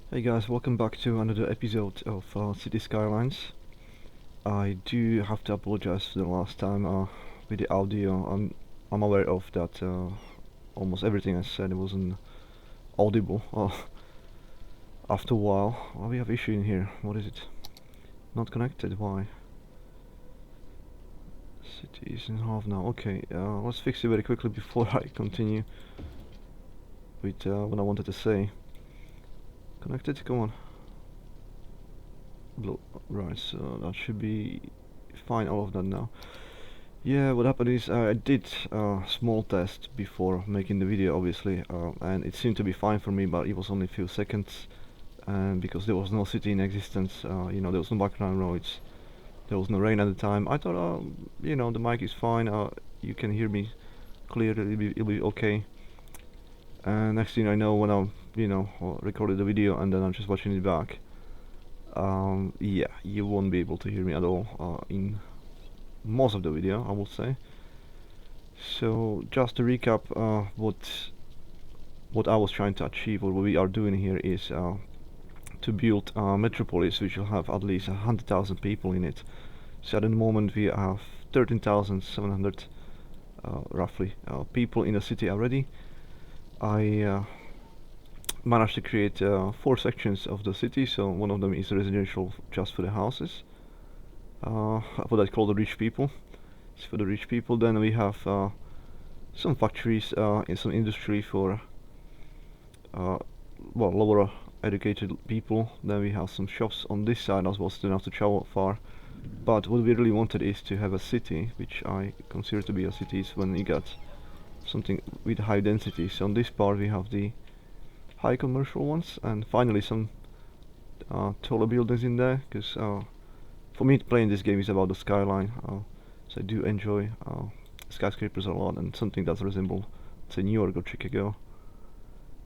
Hey guys, welcome back to another episode of City Skylines. I do have to apologize for the last time with the audio. I'm aware of that. Almost everything I said wasn't audible. After a while, we have issue in here. What is it? Not connected. Why? City is in half now. Okay, let's fix it very quickly before I continue with what I wanted to say. Connected? Come on. Blue. Right, so that should be fine. All of that now. Yeah, what happened is I did a small test before making the video, obviously, and it seemed to be fine for me, but it was only a few seconds, and because there was no city in existence, there was no background noise, there was no rain at the time, I thought, the mic is fine, you can hear me clearly, it'll be okay. And next thing I know, when I, recorded the video and then I'm just watching it back, yeah, you won't be able to hear me at all in most of the video, I would say. So just to recap, what I was trying to achieve, or what we are doing here, is to build Metropolis, which will have at least 100,000 people in it. So at the moment we have 13,700 roughly people in the city already. I managed to create 4 sections of the city. So one of them is residential, just for the houses. What I call the rich people. It's for the rich people. Then we have some factories in some industry for uh, lower educated people. Then we have some shops on this side as well, still have to travel far. But what we really wanted is to have a city, which I consider to be a city is when you get something with high density. So on this part we have the high commercial ones, and finally some taller buildings in there, because for me playing this game is about the skyline. So I do enjoy skyscrapers a lot, and something that resembles, say, New York or Chicago.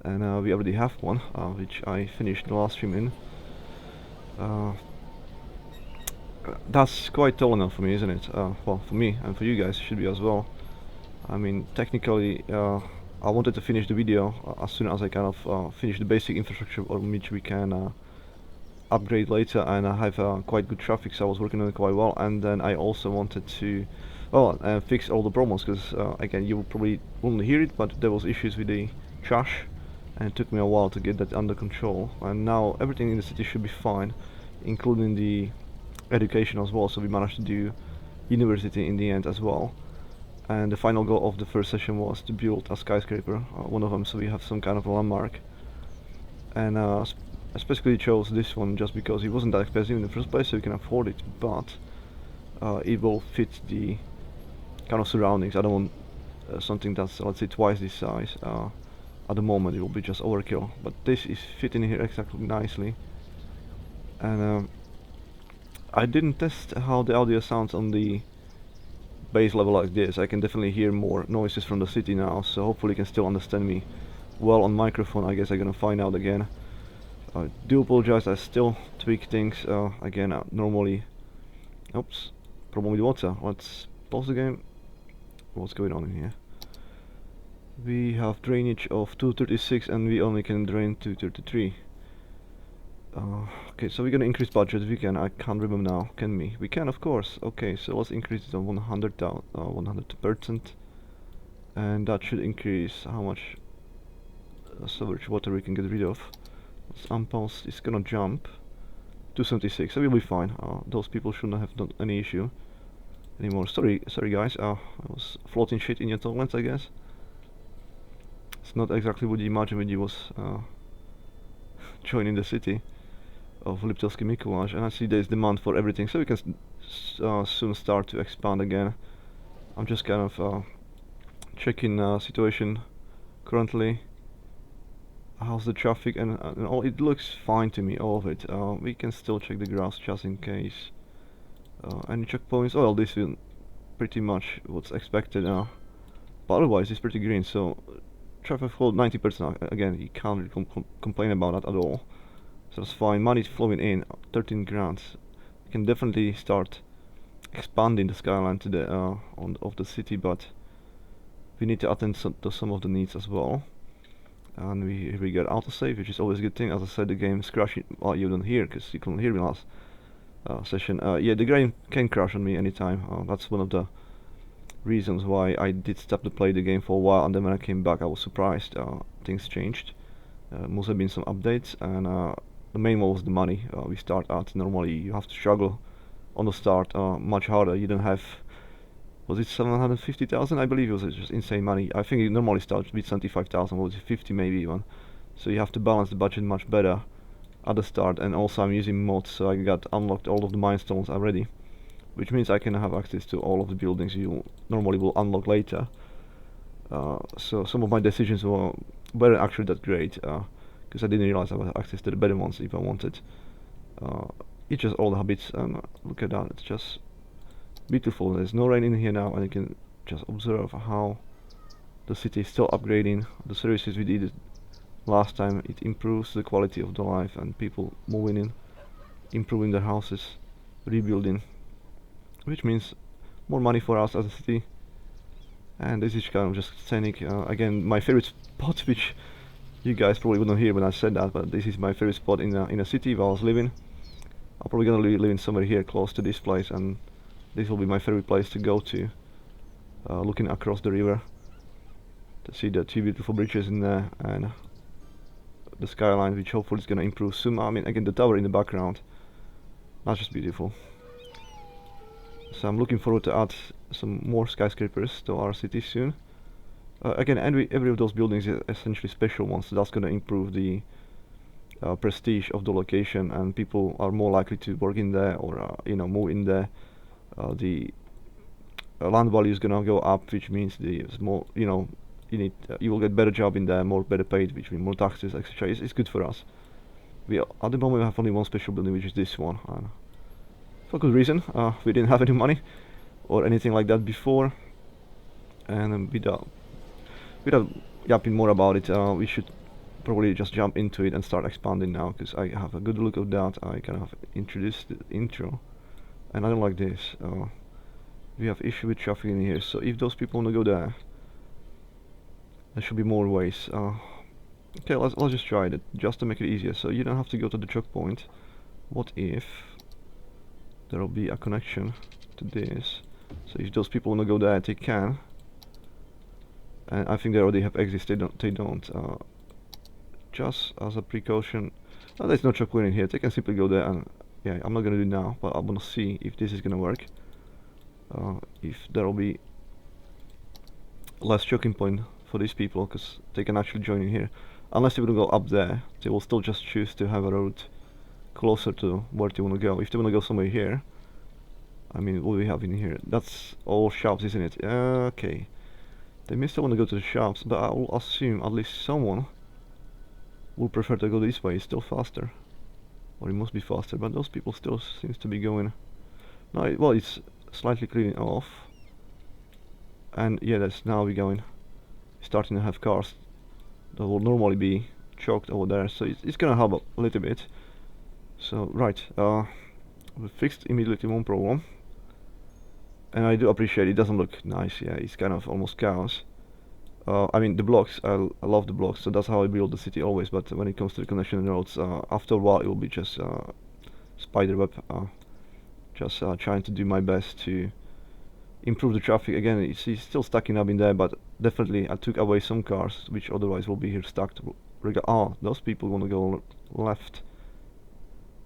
And we already have one, which I finished the last stream in. Uh, that's quite tall enough for me, isn't it? Well, for me and for you guys, it should be as well. I mean, technically, I wanted to finish the video as soon as I kind of finish the basic infrastructure on which we can upgrade later, and I have quite good traffic, so I was working on it quite well. And then I also wanted to, fix all the problems, because again, you probably won't hear it, but there was issues with the trash, and it took me a while to get that under control. And now everything in the city should be fine, including the education as well. So we managed to do university in the end as well. And the final goal of the first session was to build a skyscraper, one of them, so we have some kind of a landmark. And I specifically chose this one just because it wasn't that expensive in the first place, so you can afford it, but it will fit the kind of surroundings. I don't want something that's, let's say, twice this size. At the moment it will be just overkill, but this is fitting here exactly nicely. And I didn't test how the audio sounds on the base level like this. I can definitely hear more noises from the city now, so hopefully you can still understand me well on microphone. I guess I'm gonna find out again. I do apologize, I still tweak things again. Normally, oops, problem with water. Let's pause the game. What's going on in here? We have drainage of 236 and we only can drain 233. Okay, so we're gonna increase budget. We can. I can't remember now. Can we? We can, of course. Okay, so let's increase it on 100%, and that should increase how much sewage water we can get rid of. Let's unpause. It's gonna jump 276. So we'll be fine. Those people shouldn't have done any issue anymore. Sorry guys. I was floating shit in your toilets, I guess. It's not exactly what you imagine when you was joining the city of Liptovsky Mikuláš, and I see there's demand for everything, so we can soon start to expand again. I'm just kind of checking situation currently. How's the traffic and all? It looks fine to me, all of it. We can still check the graphs just in case. Any checkpoints? Oh, well, this is pretty much what's expected now. But otherwise, it's pretty green. So traffic flow 90%. Again, you can't really complain about that at all. So that's fine. Money's flowing in. 13 grand. We can definitely start expanding the skyline to the of the city, but we need to attend to some of the needs as well. And here we get autosave, which is always a good thing. As I said, the game's crashing. Well, you don't hear because you couldn't hear me last session. Yeah, the game can crash on me anytime. That's one of the reasons why I did stop to play the game for a while, and then when I came back I was surprised. Things changed. Must have been some updates, and the main one was the money. We start out normally, you have to struggle on the start much harder. You don't have, was it 750,000? I believe it was just insane money. I think it normally starts with 75,000, was it 50 maybe even. So you have to balance the budget much better at the start, and also I'm using mods, so I got unlocked all of the milestones already, which means I can have access to all of the buildings you normally will unlock later. So some of my decisions weren't actually that great, because I didn't realize I had access to the better ones if I wanted. It's just all the habits, and look at that, it's just beautiful. There's no rain in here now, and you can just observe how the city is still upgrading. The services we did last time, it improves the quality of the life, and people moving in, improving their houses, rebuilding, which means more money for us as a city. And this is kind of just scenic. Again, my favorite spot, which you guys probably wouldn't hear when I said that, but this is my favorite spot in a city where I was living. I'm probably gonna be living somewhere here close to this place, and this will be my favorite place to go to, looking across the river to see the two beautiful bridges in there, and the skyline, which hopefully is gonna improve soon. I mean, again, the tower in the background, that's just beautiful. So I'm looking forward to add some more skyscrapers to our city soon. Again, every of those buildings is essentially special ones, so that's gonna improve the prestige of the location, and people are more likely to work in there, or move in there. The land value is gonna go up, which means there's more, you will get better job in there, more better paid, which means more taxes, etc. It's good for us. At the moment we have only one special building, which is this one, and for good reason. We didn't have any money or anything like that before, and without yapping more about it, we should probably just jump into it and start expanding now, because I have a good look of that. I kind of introduced the intro, and I don't like this. We have issue with traffic in here, so if those people wanna go there should be more ways. Okay, let's just try it just to make it easier, so you don't have to go to the choke point. What if there will be a connection to this? So if those people wanna go there, they can. And I think they already have exits. They don't. Just as a precaution, there's no choke point in here. They can simply go there, and yeah, I'm not gonna do it now, but I wanna see if this is gonna work. If there will be less choking point for these people, because they can actually join in here. Unless they want to go up there, they will still just choose to have a road closer to where they want to go. If they want to go somewhere here, I mean, what do we have in here? That's all shops, isn't it? Okay. They may still want to go to the shops, but I will assume at least someone will prefer to go this way. It's still faster, or it must be faster. But those people still seems to be going. No, well, it's slightly cleaning off, and yeah, that's now we're going, starting to have cars that will normally be choked over there. So it's gonna help a little bit. So right, we fixed immediately one problem. And I do appreciate it doesn't look nice. Yeah, it's kind of almost chaos. I mean, the blocks, I love the blocks, so that's how I build the city always. But when it comes to the connection and roads, after a while it will be just spider web. Just trying to do my best to improve the traffic. Again, it's still stacking up in there, but definitely I took away some cars which otherwise will be here stuck. Those people want to go left.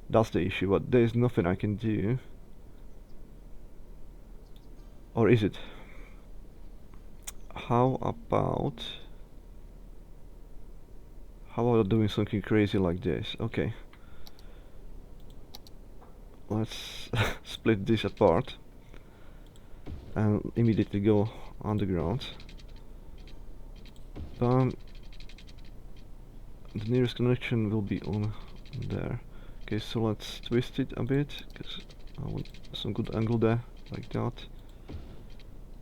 That's the issue, but there's nothing I can do. Or is it? How about doing something crazy like this? Okay. Let's split this apart and immediately go underground. The nearest connection will be on there. Okay, so let's twist it a bit, because I want some good angle there, like that.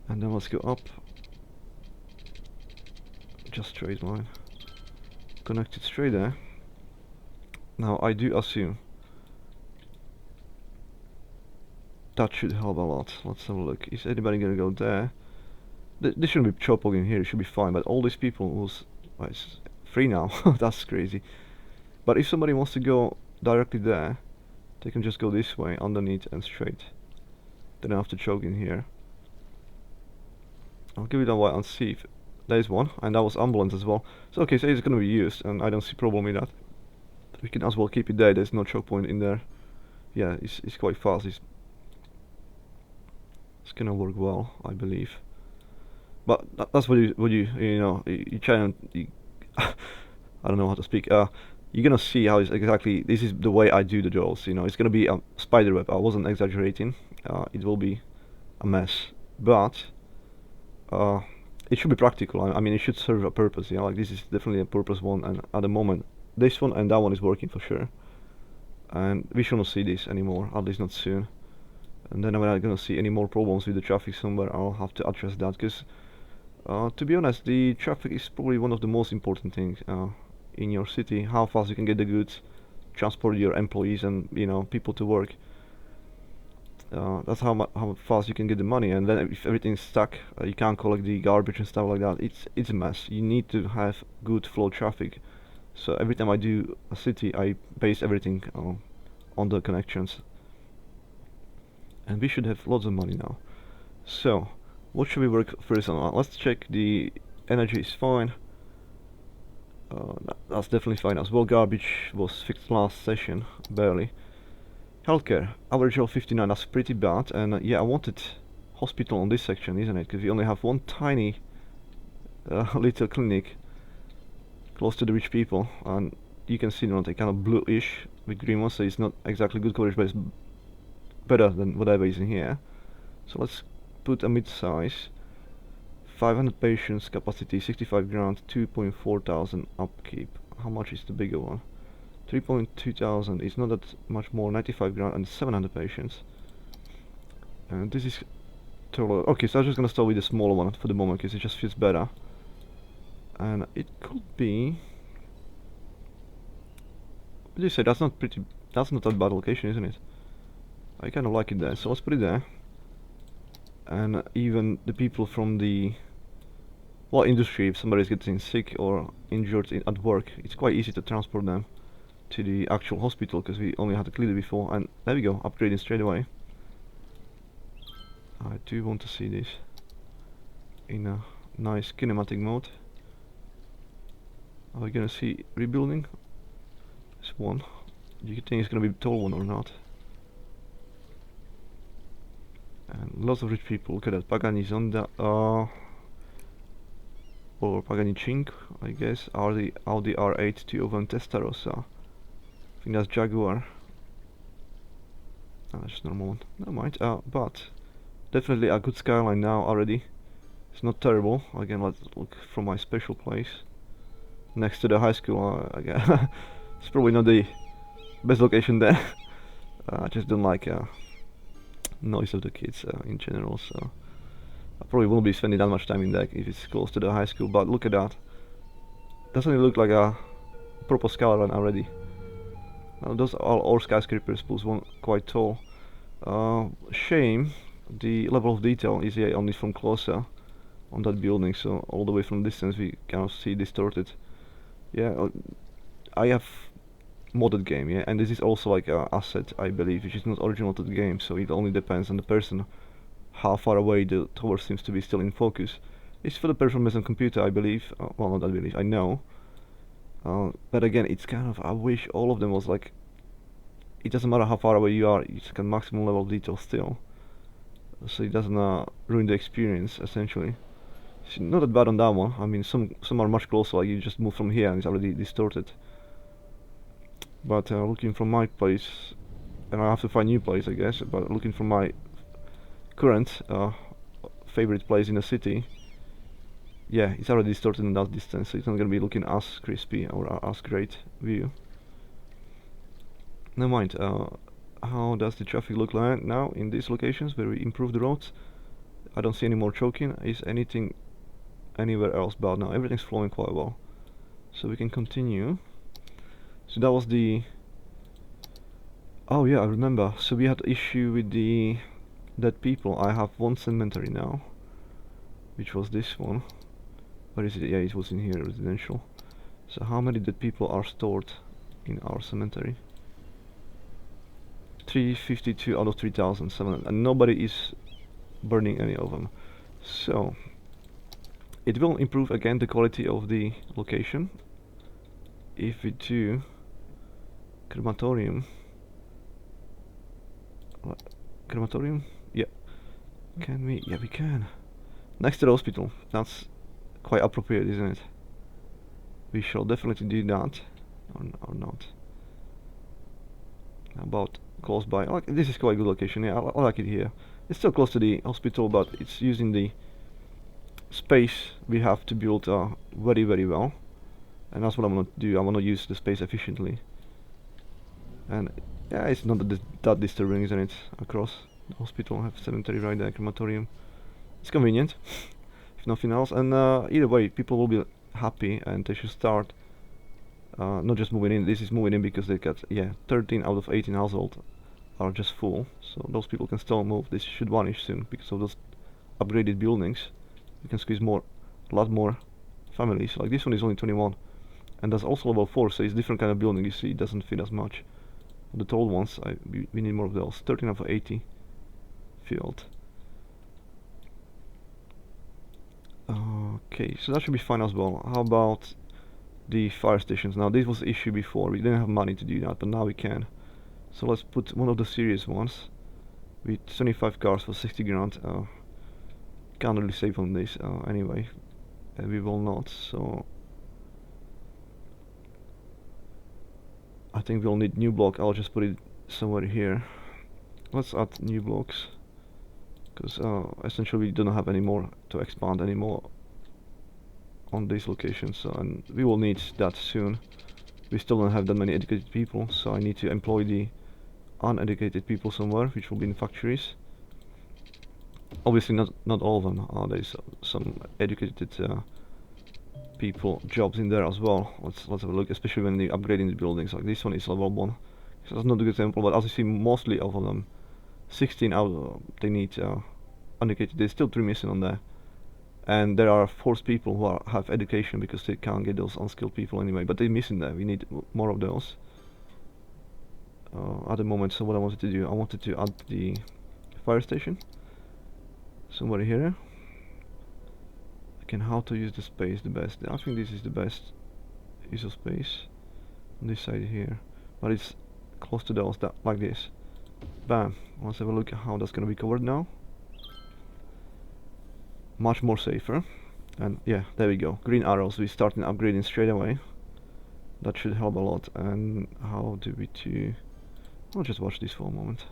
And then let's go up. Just straight line. Connect it straight there. Now I do assume that should help a lot. Let's have a look. Is anybody gonna go there? This shouldn't be choke in here, it should be fine, but all these people will free now. That's crazy. But if somebody wants to go directly there, they can just go this way, underneath and straight. They don't have to choke in here. I'll give it a while and see if there's one, and that was ambulance as well. So okay, so it's gonna be used, and I don't see problem with that. We can as well keep it there. There's no choke point in there. Yeah, it's quite fast. It's gonna work well, I believe. But that's what you know you try and I don't know how to speak. You're gonna see how it's exactly. This is the way I do the drills. You know, it's gonna be a spider web. I wasn't exaggerating. It will be a mess, but it should be practical. I mean, it should serve a purpose. Yeah, like this is definitely a purpose one, and at the moment, this one and that one is working for sure. And we shouldn't see this anymore, at least not soon. And then when I'm gonna see any more problems with the traffic somewhere, I'll have to address that. Because, to be honest, the traffic is probably one of the most important things in your city. How fast you can get the goods, transport your employees and people to work. That's how fast you can get the money, and then if everything's stuck, you can't collect the garbage and stuff like that. It's a mess. You need to have good flow traffic. So every time I do a city, I base everything on the connections, and we should have lots of money now. So what should we work first on? Let's check the energy is fine. That's definitely fine as well. Garbage was fixed last session, barely. Healthcare, average of 59, that's pretty bad, and yeah, I wanted hospital on this section, isn't it? Because we only have one tiny little clinic close to the rich people, and you can see they kind of bluish with green ones, so it's not exactly good coverage, but it's better than whatever is in here. So let's put a mid-size, 500 patients, capacity 65 grand, 2.4 thousand upkeep. How much is the bigger one? 3.2 thousand. It's not that much more. 95 grand and 700 patients. And this is total. Okay, so I'm just gonna start with the smaller one for the moment because it just fits better. And it could be. What do you say? That's not pretty. That's not a bad location, isn't it? I kind of like it there. So let's put it there. And even the people from the industry, if somebody's getting sick or injured at work, it's quite easy to transport them to the actual hospital because we only had to clear it before, and there we go, upgrading straight away. I do want to see this in a nice kinematic mode. Are we gonna see rebuilding? This one. Do you think it's gonna be a tall one or not? And lots of rich people. Look at that. Pagani Zonda, or Pagani Chink, I guess. Audi R8 201 Testarossa. I think that's Jaguar. That's just normal one. Never mind. But definitely a good skyline now already. It's not terrible. Again, let's look from my special place next to the high school. Again, it's probably not the best location there. I just don't like noise of the kids in general. So I probably won't be spending that much time in there if it's close to the high school. But look at that. Doesn't it look like a proper skyline already? Those are all skyscrapers, plus one quite tall. Shame the level of detail is here only from closer on that building, so all the way from distance we kind of see distorted. Yeah, I have modded game, yeah, and this is also like a asset, I believe, which is not original to the game, so it only depends on the person how far away the tower seems to be still in focus. It's for the performance on computer, I believe. Well, not I believe, I know. But again, it's kind of, I wish all of them was like, it doesn't matter how far away you are, it's like a maximum level of detail still. So it doesn't ruin the experience, essentially. It's not that bad on that one. I mean, some are much closer, like you just move from here and it's already distorted. But looking from my place, and I have to find new place, I guess, but looking from my current favorite place in the city, yeah, it's already distorted in that distance, so it's not gonna be looking as crispy or as great view. Never mind. How does the traffic look like now in these locations where we improve the roads? I don't see any more choking. Is anything anywhere else bad now? Everything's flowing quite well, so we can continue. So that was the. Oh yeah, I remember. So we had issue with the dead people. I have one cemetery now, which was this one. Where is it? Yeah, it was in here, residential. So how many dead people are stored in our cemetery? 352 out of 3,700, and nobody is burning any of them. So it will improve again the quality of the location if we do crematorium. Crematorium? Yeah. Can we? Yeah, we can. Next to the hospital. That's quite appropriate, isn't it? We shall definitely do that. Or not. About close by. Like, this is quite a good location. Yeah, I like it here. It's still close to the hospital, but it's using the space we have to build very, very well. And that's what I want to do. I want to use the space efficiently. And yeah, it's not that disturbing, isn't it? Across the hospital, have cemetery right there, crematorium. It's convenient, if nothing else. And either way, people will be happy, and they should start not just moving in. This is moving in because they got 13 out of 18 households are just full, so those people can still move. This should vanish soon because of those upgraded buildings. You can squeeze a lot more families. Like this one is only 21, and that's also level 4, so it's different kind of building. You see, it doesn't fit as much. The tall ones, we need more of those. 13 out of 80 filled. Okay, so that should be fine as well. How about the fire stations? Now this was the issue before. We didn't have money to do that, but now we can. So let's put one of the serious ones with 25 cars for 60 grand. Can't really save on this anyway. We will not, so I think we'll need new block. I'll just put it somewhere here. Let's add new blocks, because essentially we don't have any more to expand anymore on these locations, so, and we will need that soon. We still don't have that many educated people, so I need to employ the uneducated people somewhere, which will be in factories. Obviously not all of them. There's some educated people jobs in there as well. Let's have a look, especially when they're upgrading the buildings. Like this one is level 1, so that's not a good example, but as you see, mostly of them, 16 out they need uneducated. There's still 3 missing on there, and there are forced people who have education because they can't get those unskilled people anyway, but they're missing there. We need more of those at the moment. So what I wanted to do, I wanted to add the fire station somewhere here. Again, how to use the space the best. I think this is the best use of space on this side here, but it's close to those, that like this. Bam. Let's have a look at how that's gonna be covered now. Much more safer. And yeah, there we go. Green arrows. We starting upgrading straight away. That should help a lot. And how do we do? I'll just watch this for a moment.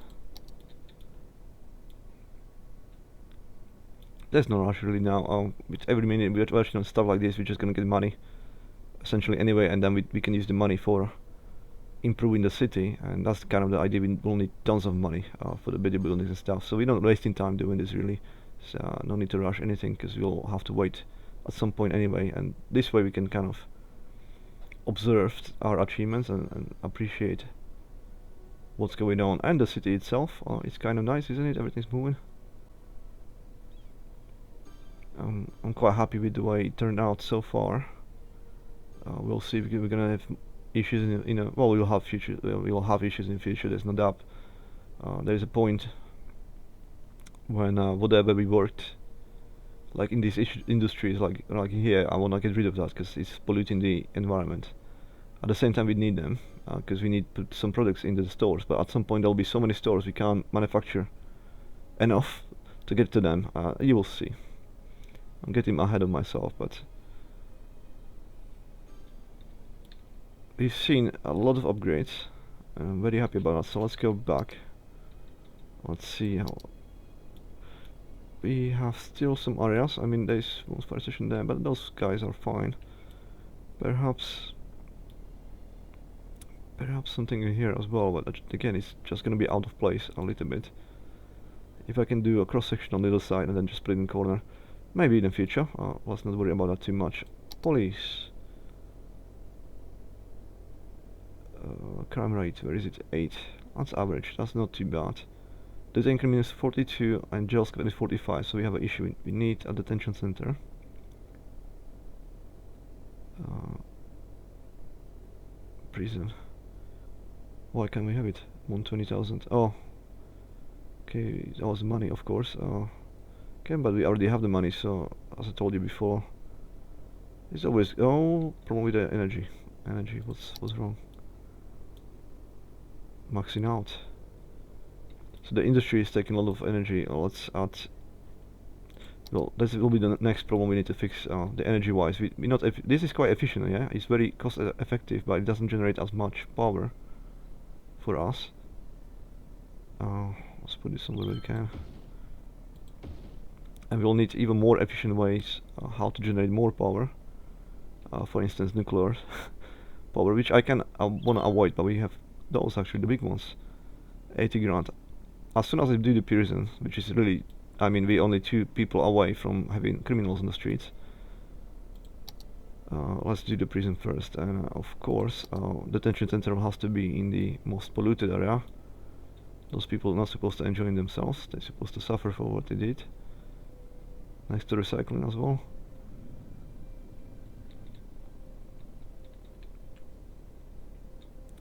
There's no rush really now. With every minute we're working on stuff like this, we're just gonna get money essentially anyway, and then we can use the money for improving the city, and that's kind of the idea. We will need tons of money for the bigger buildings and stuff, so we're not wasting time doing this really. So no need to rush anything, because we'll have to wait at some point anyway, and this way we can kind of observe our achievements and appreciate what's going on. And the city itself, it's kind of nice, isn't it? Everything's moving. I'm quite happy with the way it turned out so far. We'll see if we're gonna have issues in well, we'll have issues in the future. There's no doubt. There's a point when whatever we worked, like in these industries, like here, I wanna get rid of that because it's polluting the environment. At the same time, we need them because we need to put some products into the stores. But at some point, there'll be so many stores we can't manufacture enough to get to them. You will see. I'm getting ahead of myself, but we've seen a lot of upgrades. I'm very happy about that. So let's go back. Let's see how we have still some areas. I mean, there's one fire station there, but those guys are fine. Perhaps something in here as well, but again, it's just gonna be out of place a little bit. If I can do a cross section on the other side and then just split in the corner, maybe in the future. Let's not worry about that too much. Police. Crime rate, where is it? 8. That's average, that's not too bad. Detain criminals 42 and jail squad is 45, so we have an issue. We need a detention center. prison. Why can't we have it? 120,000. Oh, okay, that was money, of course. Okay, but we already have the money, so as I told you before, it's always problem with the energy. Energy, what's wrong? Maxing out. So the industry is taking a lot of energy. Let's add. Well, this will be the next problem we need to fix. The energy-wise, we not. This is quite efficient, yeah. It's very cost-effective, but it doesn't generate as much power for us. Let's put this somewhere we can. And we'll need even more efficient ways how to generate more power. For instance, nuclear power, which I want to avoid, but we have those actually, the big ones. 80 grand. As soon as I do the prison, which is really, I mean, we're only 2 people away from having criminals on the streets. Let's do the prison first, and of course, detention center has to be in the most polluted area. Those people are not supposed to enjoy themselves, they're supposed to suffer for what they did. Next to recycling as well.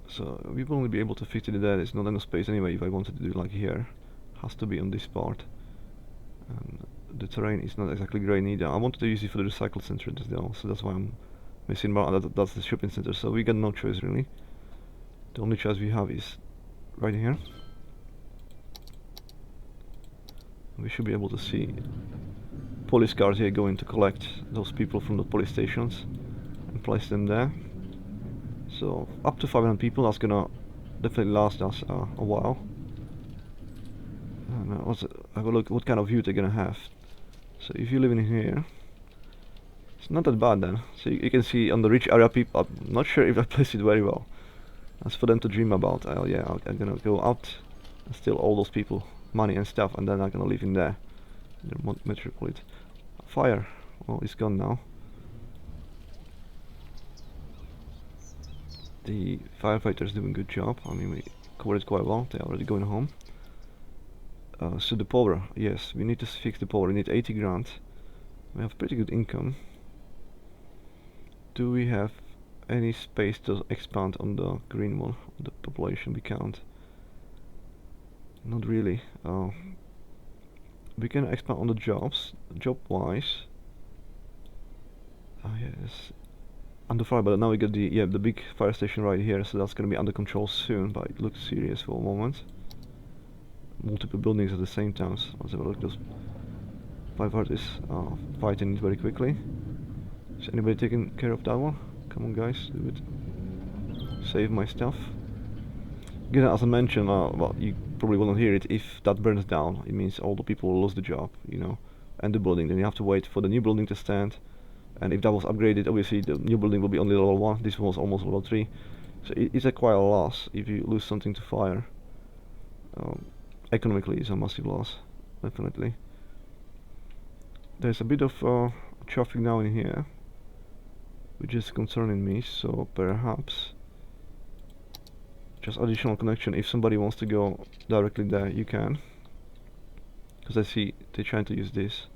So we will only be able to fit it there. It's not enough space anyway. If I wanted to do it like here, has to be on this part. And the terrain is not exactly great either. I wanted to use it for the recycle center as well, so that's why I'm missing. That's the shopping center. So we got no choice really. The only choice we have is right here. We should be able to see police cars here going to collect those people from the police stations and place them there. So up to 500 people, that's gonna definitely last us a while. And have a look what kind of view they're gonna have. So if you live in here, it's not that bad then. So you can see on the rich area people, I'm not sure if I placed it very well. That's for them to dream about. Yeah, I'm gonna go out and steal all those people money and stuff, and then I'm gonna live in there. The Metropolis. Fire. Well, it's gone now. The firefighters doing a good job. I mean, we covered it quite well. They're already going home. So the power, yes, we need to fix the power. We need 80 grand. We have pretty good income. Do we have any space to expand on the green one, the population? We can't. Not really. We can expand on the jobs, job-wise. Yes. Under fire, but now we get the big fire station right here, so that's gonna be under control soon. But it looks serious for a moment. Multiple buildings at the same time. So let's have a look. Those firefighters are fighting it very quickly. Is anybody taking care of that one? Come on, guys, do it. Save my stuff. Again, as I mentioned, well, you probably will not hear it. If that burns down, it means all the people will lose the job, you know, and the building. Then you have to wait for the new building to stand. And if that was upgraded, obviously the new building will be only level 1. This one was almost level 3. So it's a quite a loss if you lose something to fire. Economically, it's a massive loss, definitely. There's a bit of traffic now in here, which is concerning me. So perhaps just additional connection. If somebody wants to go directly there, you can. Because I see they're trying to use this.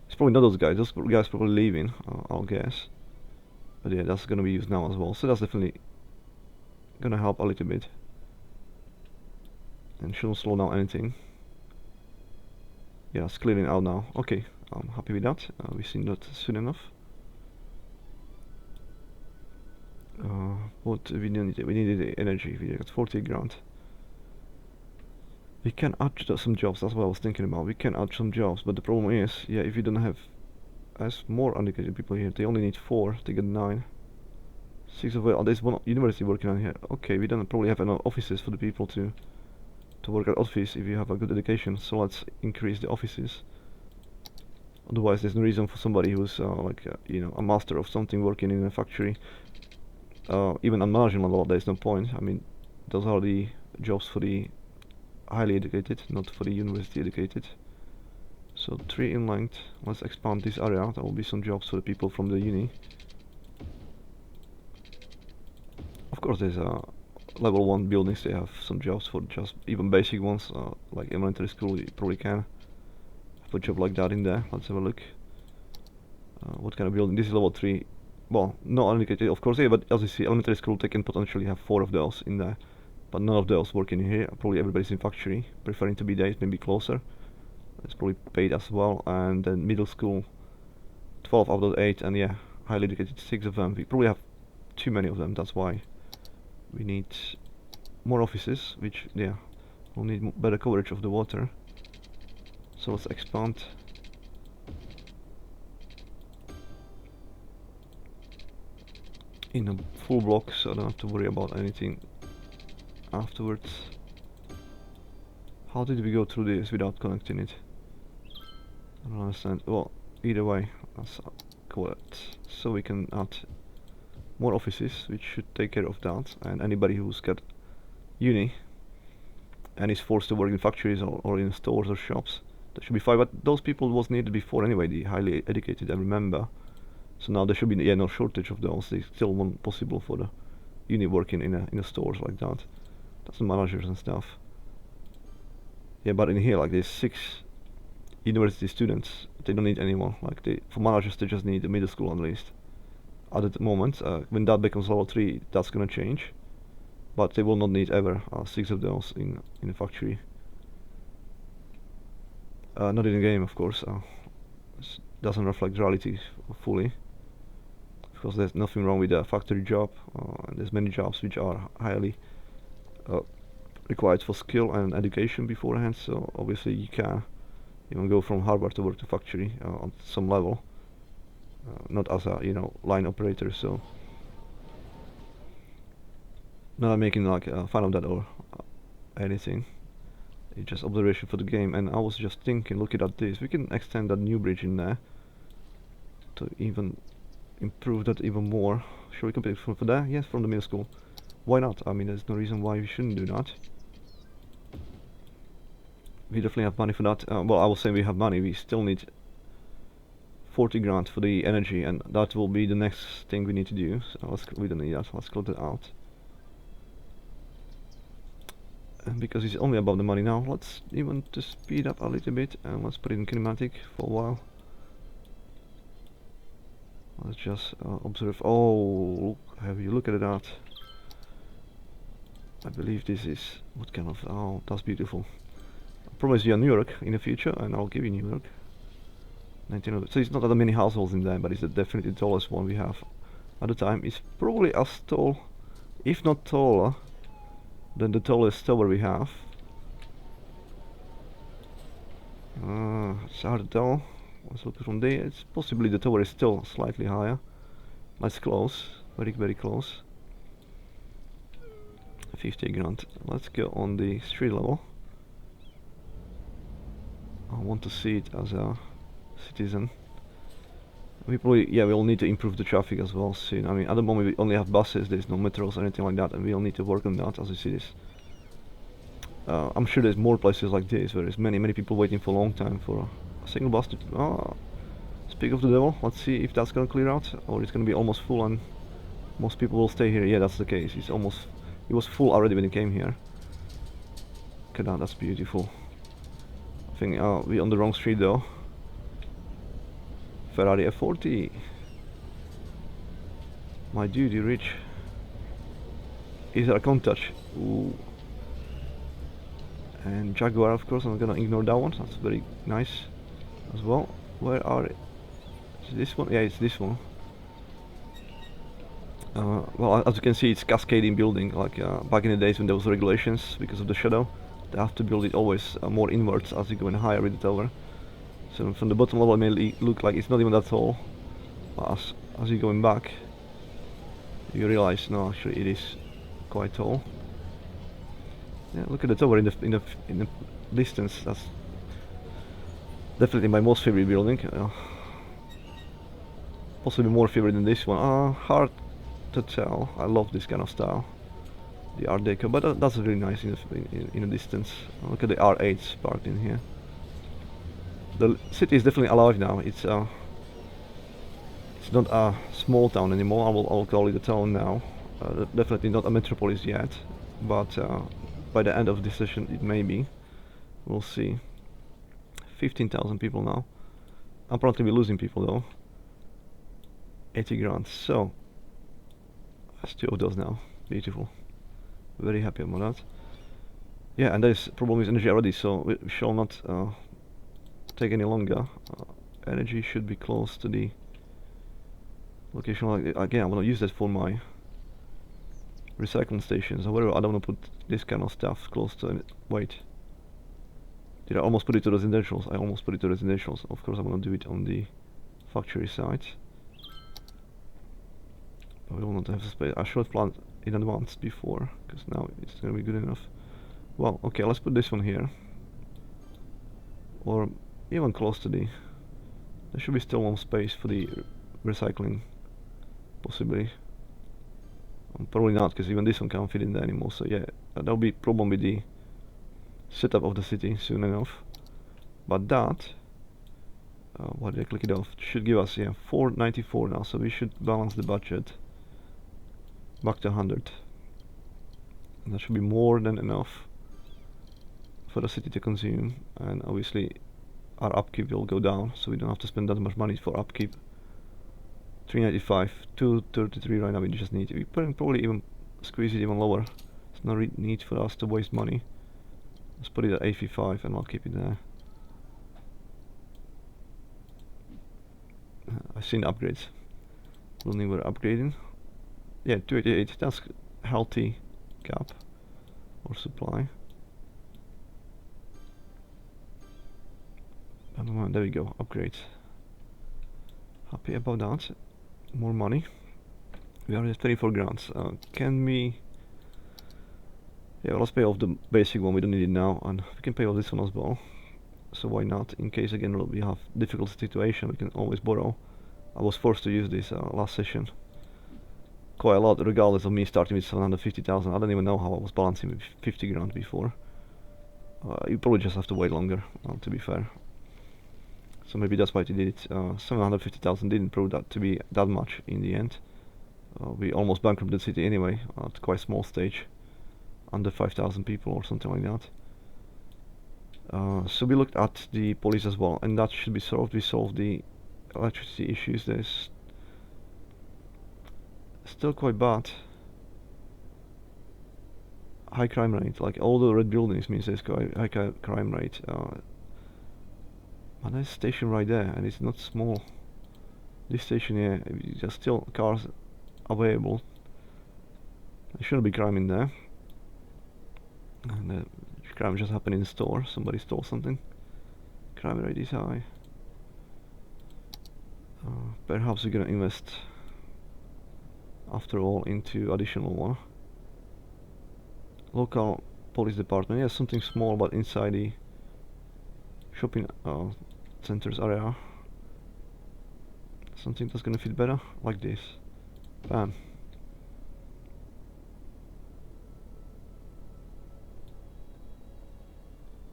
It's probably not those guys. Those guys probably leaving, I'll guess. But yeah, that's gonna be used now as well. So that's definitely gonna help a little bit. And shouldn't slow down anything. Yeah, it's clearing out now. Okay, I'm happy with that. We've seen that soon enough. What we needed? We needed the energy. We got 40 grand. We can add some jobs. That's what I was thinking about. We can add some jobs, but the problem is, yeah, if you don't have as more uneducated people here, they only need 4. They get 9. 6 of it. There's one university working on here. Okay, we don't probably have enough offices for the people to work at office if you have a good education. So let's increase the offices. Otherwise, there's no reason for somebody who's you know, a master of something working in a factory, even on management level. There's no point. I mean, those are the jobs for the highly educated, not for the university educated. So 3 in length. Let's expand this area. There will be some jobs for the people from the uni. Of course, there's level 1 buildings. They have some jobs for just even basic ones, like elementary school. You probably can have a job like that in there. Let's have a look. What kind of building? This is level 3 well, not indicated, of course, yeah, but as you see, elementary school, they can potentially have 4 of those in there, but none of those working here. Probably everybody's in factory, preferring to be there, maybe closer. It's probably paid as well. And then middle school, 12 out of 8, and yeah, highly educated, 6 of them. We probably have too many of them, that's why we need more offices, which, yeah, we'll need better coverage of the water. So let's expand. In a full block, so I don't have to worry about anything afterwards. How did we go through this without connecting it? I don't understand. Well, either way, let's call it. So we can add more offices, which should take care of that. And anybody who's got uni and is forced to work in factories or in stores or shops, that should be fine. But those people was needed before anyway, the highly educated, I remember. So now there should be, yeah, no shortage of those. They still want possible for the uni working in a stores like that. That's the managers and stuff. Yeah, but in here, like, there's 6 university students. They don't need anyone. Like, for managers, they just need a middle school at least. At the moment, when that becomes level 3, that's gonna change. But they will not need ever 6 of those in a factory. Not in the game, of course. Doesn't reflect reality fully. Because there's nothing wrong with a factory job. There's many jobs which are highly required for skill and education beforehand. So obviously you can even go from Harvard to work to factory on some level, not as a line operator. So not making like fun of that or anything. It's just observation for the game. And I was just thinking, looking at this, we can extend that new bridge in there to even improve that even more. Should we complete from there? Yes, from the middle school. Why not? I mean, there's no reason why we shouldn't do that. We definitely have money for that. Well, I was saying we have money. We still need 40 grand for the energy, and that will be the next thing we need to do. So we don't need that. Let's close it out. And because it's only about the money now, let's even to speed up a little bit, and let's put it in kinematic for a while. Let's just observe. Oh, have you look at that? I believe this is what kind of. Oh, that's beautiful. I promise you a New York in the future, and I'll give you New York. 1900. So it's not that many households in there, but it's definitely the tallest one we have at the time. It's probably as tall, if not taller, than the tallest tower we have. It's hard to tell. Let's look from there. It's possibly the tower is still slightly higher. That's close, very very close. 50 grand. Let's go on the street level. I want to see it as a citizen. We probably, yeah, we'll need to improve the traffic as well soon. I mean, at the moment we only have buses, there's no metros or anything like that, and we'll need to work on that as you see this. I'm sure there's more places like this where there's many people waiting for a long time for a single bus to... speak of the devil, let's see if that's gonna clear out, or it's gonna be almost full and most people will stay here. Yeah, that's the case. It was full already when it came here. Look at that, that's beautiful. I think we're on the wrong street though. Ferrari F40. My dude, you rich. Is there a Countach? Ooh. And Jaguar, of course, I'm gonna ignore that one. That's very nice as well. Where are it? Is this one? Yeah, it's this one. Well, as you can see, it's cascading building. Like back in the days when there was regulations because of the shadow, they have to build it always more inwards as you go in higher with the tower. So from the bottom level, it may look like it's not even that tall. But as you're going back, you realize no, actually it is quite tall. Yeah, look at the tower in the distance. That's definitely my most favorite building. Possibly more favorite than this one. Hard to tell. I love this kind of style, the Art Deco, but that's really nice in the distance. Look at the R8s parked in here. The city is definitely alive now. It's not a small town anymore. I'll call it a town now. Definitely not a metropolis yet, but by the end of this session it may be. We'll see. 15,000 people now. Apparently we're losing people though. 80 grand. So that's 2 of those now. Beautiful. Very happy about that. Yeah, and there's problem with energy already, so we shall not take any longer. Energy should be close to the location. Like, again, I'm gonna use that for my recycling stations. However, I don't want to put this kind of stuff close to it. Wait. Did I almost put it to residentials? I almost put it to residentials. Of course, I'm gonna do it on the factory side. But we will not have the space. I should have planned in advance before, because now it's gonna be good enough. Well, okay, let's put this one here. Or even close to the... There should be still one space for the recycling, possibly. Probably not, because even this one can't fit in there anymore, so yeah, there'll be problem with the setup of the city soon enough. But that, why did I click it off? Should give us, yeah, 494 now, so we should balance the budget back to 100. And that should be more than enough for the city to consume, and obviously our upkeep will go down, so we don't have to spend that much money for upkeep. 395, 233 right now. We just need to probably even squeeze it even lower. There's no need for us to waste money. Let's put it at 85 and I'll keep it there. I've seen upgrades. Building we're upgrading. Yeah, 288. That's healthy cap or supply. There we go. Upgrades. Happy about that. More money. We are at 24 grand. Can we... Yeah, well, let's pay off the basic one, we don't need it now, and we can pay off this one as well. So why not? In case again we have difficult situation, we can always borrow. I was forced to use this last session quite a lot, regardless of me starting with 750,000. I don't even know how I was balancing with 50 grand before. You probably just have to wait longer, to be fair. So maybe that's why they did it. 750,000 didn't prove that to be that much in the end. We almost bankrupted the city anyway, at quite small stage, under 5,000 people or something like that. So we looked at the police as well, and that should be solved. We solved the electricity issues. There's still quite bad. High crime rate, like all the red buildings means there's quite high crime rate. And there's a station right there, and it's not small. This station here, there's still cars available. There shouldn't be crime in there. And crime just happened in the store. Somebody stole something. Crime rate is high. Perhaps we're gonna invest, after all, into additional one. Local police department. Yeah, something small, but inside the shopping centers area. Something that's gonna fit better, like this. Bam.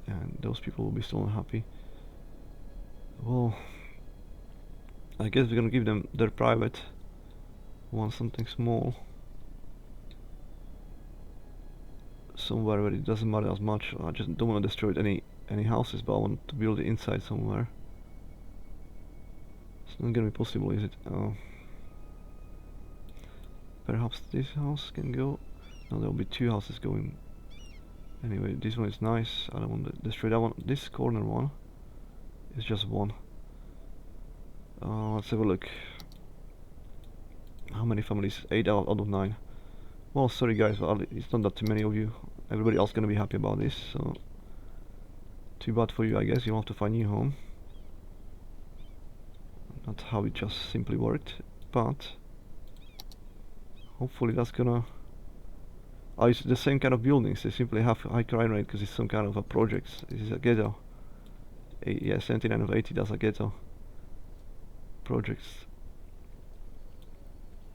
And those people will be still unhappy. Well, I guess we're gonna give them their private one, something small. Somewhere where it doesn't matter as much. I just don't want to destroy any houses, but I want to build it inside somewhere. It's not gonna be possible, is it? Perhaps this house can go. No, there'll be 2 houses going. Anyway, this one is nice. I don't want to destroy that one. This corner one is just one. Let's have a look. How many families? 8 out of 9. Well, sorry guys, but it's not that too many of you. Everybody else gonna be happy about this, so too bad for you, I guess. You'll have to find a new home. Not how it just simply worked, but hopefully that's gonna... Oh, it's the same kind of buildings. They simply have high crime rate because it's some kind of a project. This is a ghetto. Yeah, 79 of 80, that's a ghetto. Projects.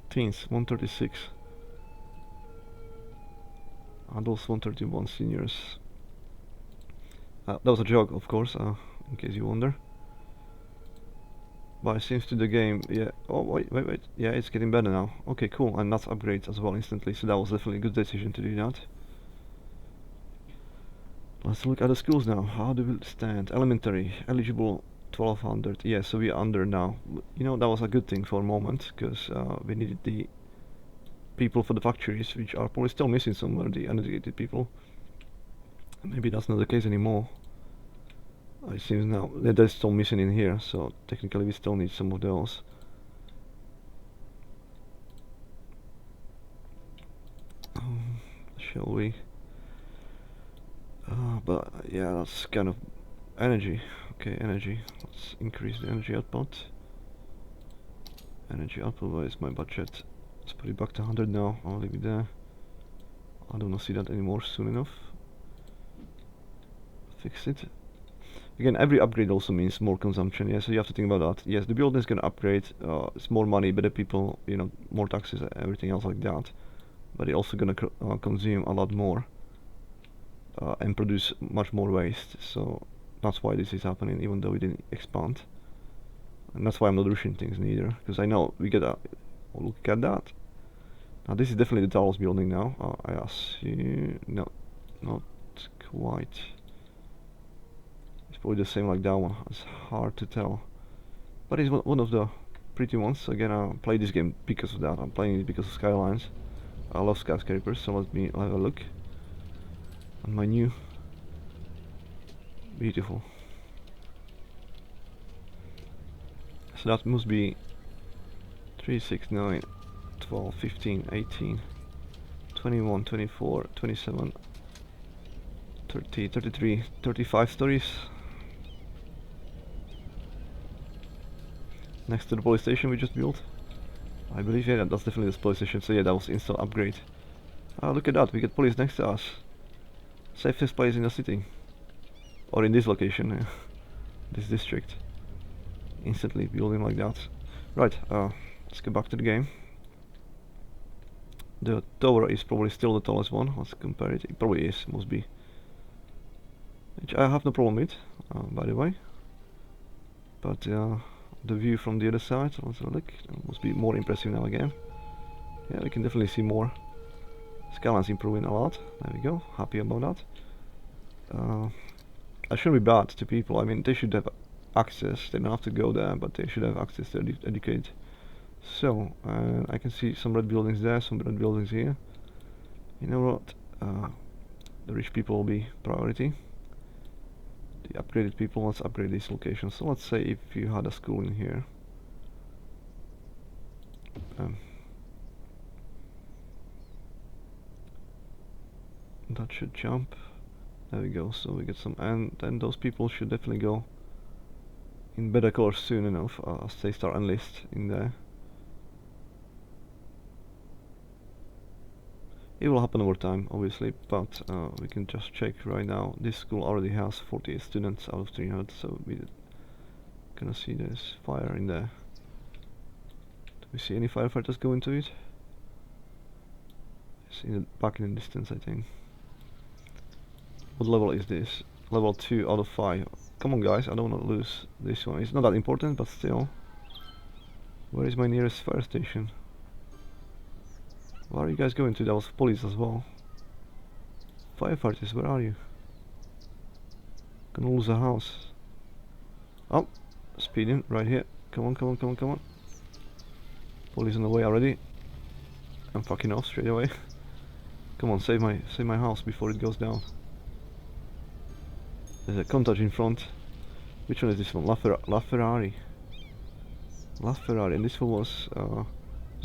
Teens, 136. Adults, 131. Seniors. That was a joke, of course, in case you wonder. But it seems to the game, yeah. Oh, wait. Yeah, it's getting better now. Okay, cool. And that's upgrades as well instantly. So that was definitely a good decision to do that. Let's look at the schools now. How do we stand? Elementary, eligible 1200. Yeah, so we're under now. You know, that was a good thing for a moment, because we needed the people for the factories, which are probably still missing somewhere, the uneducated people. Maybe that's not the case anymore. It seems now they're still missing in here, so technically we still need some of those. Shall we? But yeah, that's kind of energy. Okay, energy. Let's increase the energy output. Energy output, where is my budget? Let's put it back to 100 now. I'll leave it there. I don't want to see that anymore soon enough. Fix it. Again, every upgrade also means more consumption. Yeah, so you have to think about that. Yes, the building is gonna upgrade. It's more money, better people. You know, more taxes, everything else like that. But it's also gonna consume a lot more and produce much more waste. So that's why this is happening, even though we didn't expand. And that's why I'm not rushing things neither, because I know we get a look at that. Now this is definitely the tallest building now. I assume no, not quite. It's probably the same like that one. It's hard to tell, but it's one of the pretty ones. Again, I play this game because of that. I'm playing it because of Skylines. I love skyscrapers, so let me have a look on my new. Beautiful. So that must be 3, 6, 9, 12, 15, 18, 21, 24, 27, 30, 33, 35 stories. Next to the police station we just built. I believe, yeah, that's definitely the police station. So yeah, that was install upgrade. Look at that, we get police next to us. Safest place in the city. Or in this location, this district. Instantly building like that. Right, let's get back to the game. The tower is probably still the tallest one. Let's compare it. It probably is, must be. Which I have no problem with, by the way. But the view from the other side, let's have a look. Must be more impressive now again. Yeah, we can definitely see more. Skylines improving a lot. There we go. Happy about that. I shouldn't be bad to people. I mean, they should have access. They don't have to go there, but they should have access to educate. So, I can see some red buildings there, some red buildings here. You know what? The rich people will be priority. The upgraded people, let's upgrade these locations. So let's say if you had a school in here. That should jump. There we go, so we get some, and then those people should definitely go in better colors soon enough, as they start enlist in there. It will happen over time, obviously, but we can just check right now. This school already has 48 students out of 300, so we're gonna see there's fire in there. Do we see any firefighters go into it? It's in the back in the distance, I think. What level is this? Level 2 out of 5. Come on guys, I don't want to lose this one. It's not that important, but still. Where is my nearest fire station? Where are you guys going to? That was police as well. Firefighters, where are you? Gonna lose a house. Oh, speeding right here. Come on, come on, come on, come on. Police on the way already. I'm fucking off straight away. Come on, save my house before it goes down. There's a contact in front. Which one is this one? LaFerrari. LaFerrari, and this one was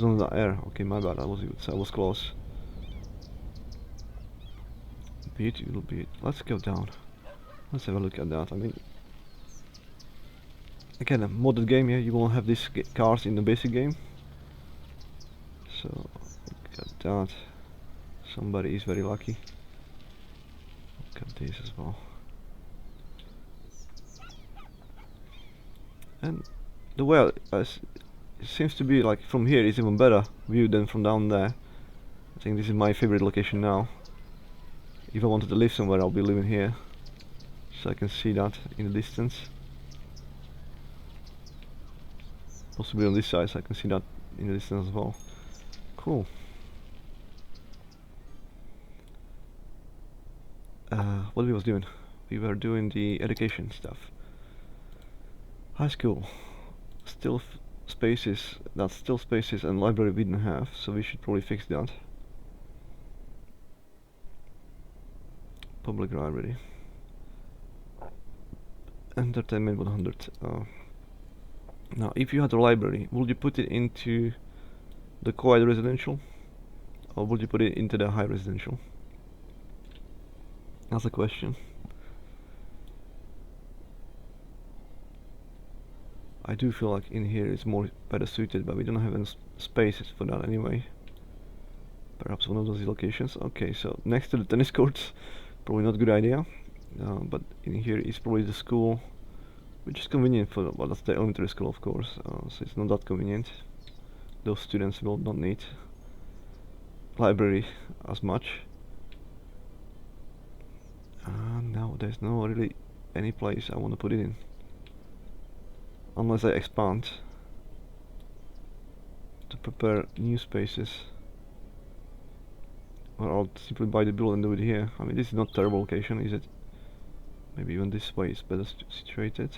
on the air. Okay, my bad. I was close. Beautiful bit. Let's go down. Let's have a look at that. I mean, again, a modded game. Yeah, you won't have these cars in the basic game. So look at that. Somebody is very lucky. Look at this as well. And the well, it seems to be like from here is even better view than from down there. I think this is my favorite location now. If I wanted to live somewhere, I'll be living here, so I can see that in the distance. Possibly on this side, so I can see that in the distance as well. Cool. What we was doing? We were doing the education stuff. High school. Still spaces. That's still spaces and library we didn't have, so we should probably fix that. Public library. Entertainment 100. Now, if you had a library, would you put it into the quiet residential, or would you put it into the high residential? That's a question. I do feel like in here it's more better suited, but we don't have any spaces for that anyway. Perhaps one of those locations. Okay, so next to the tennis courts, probably not a good idea. But in here is probably the school, which is convenient for, well, that's the elementary school, of course. So it's not that convenient. Those students will not need library as much. Now there's no really any place I want to put it in, unless I expand to prepare new spaces. Or I'll simply buy the building and do it here. I mean, this is not terrible location, is it? Maybe even this way is better situated.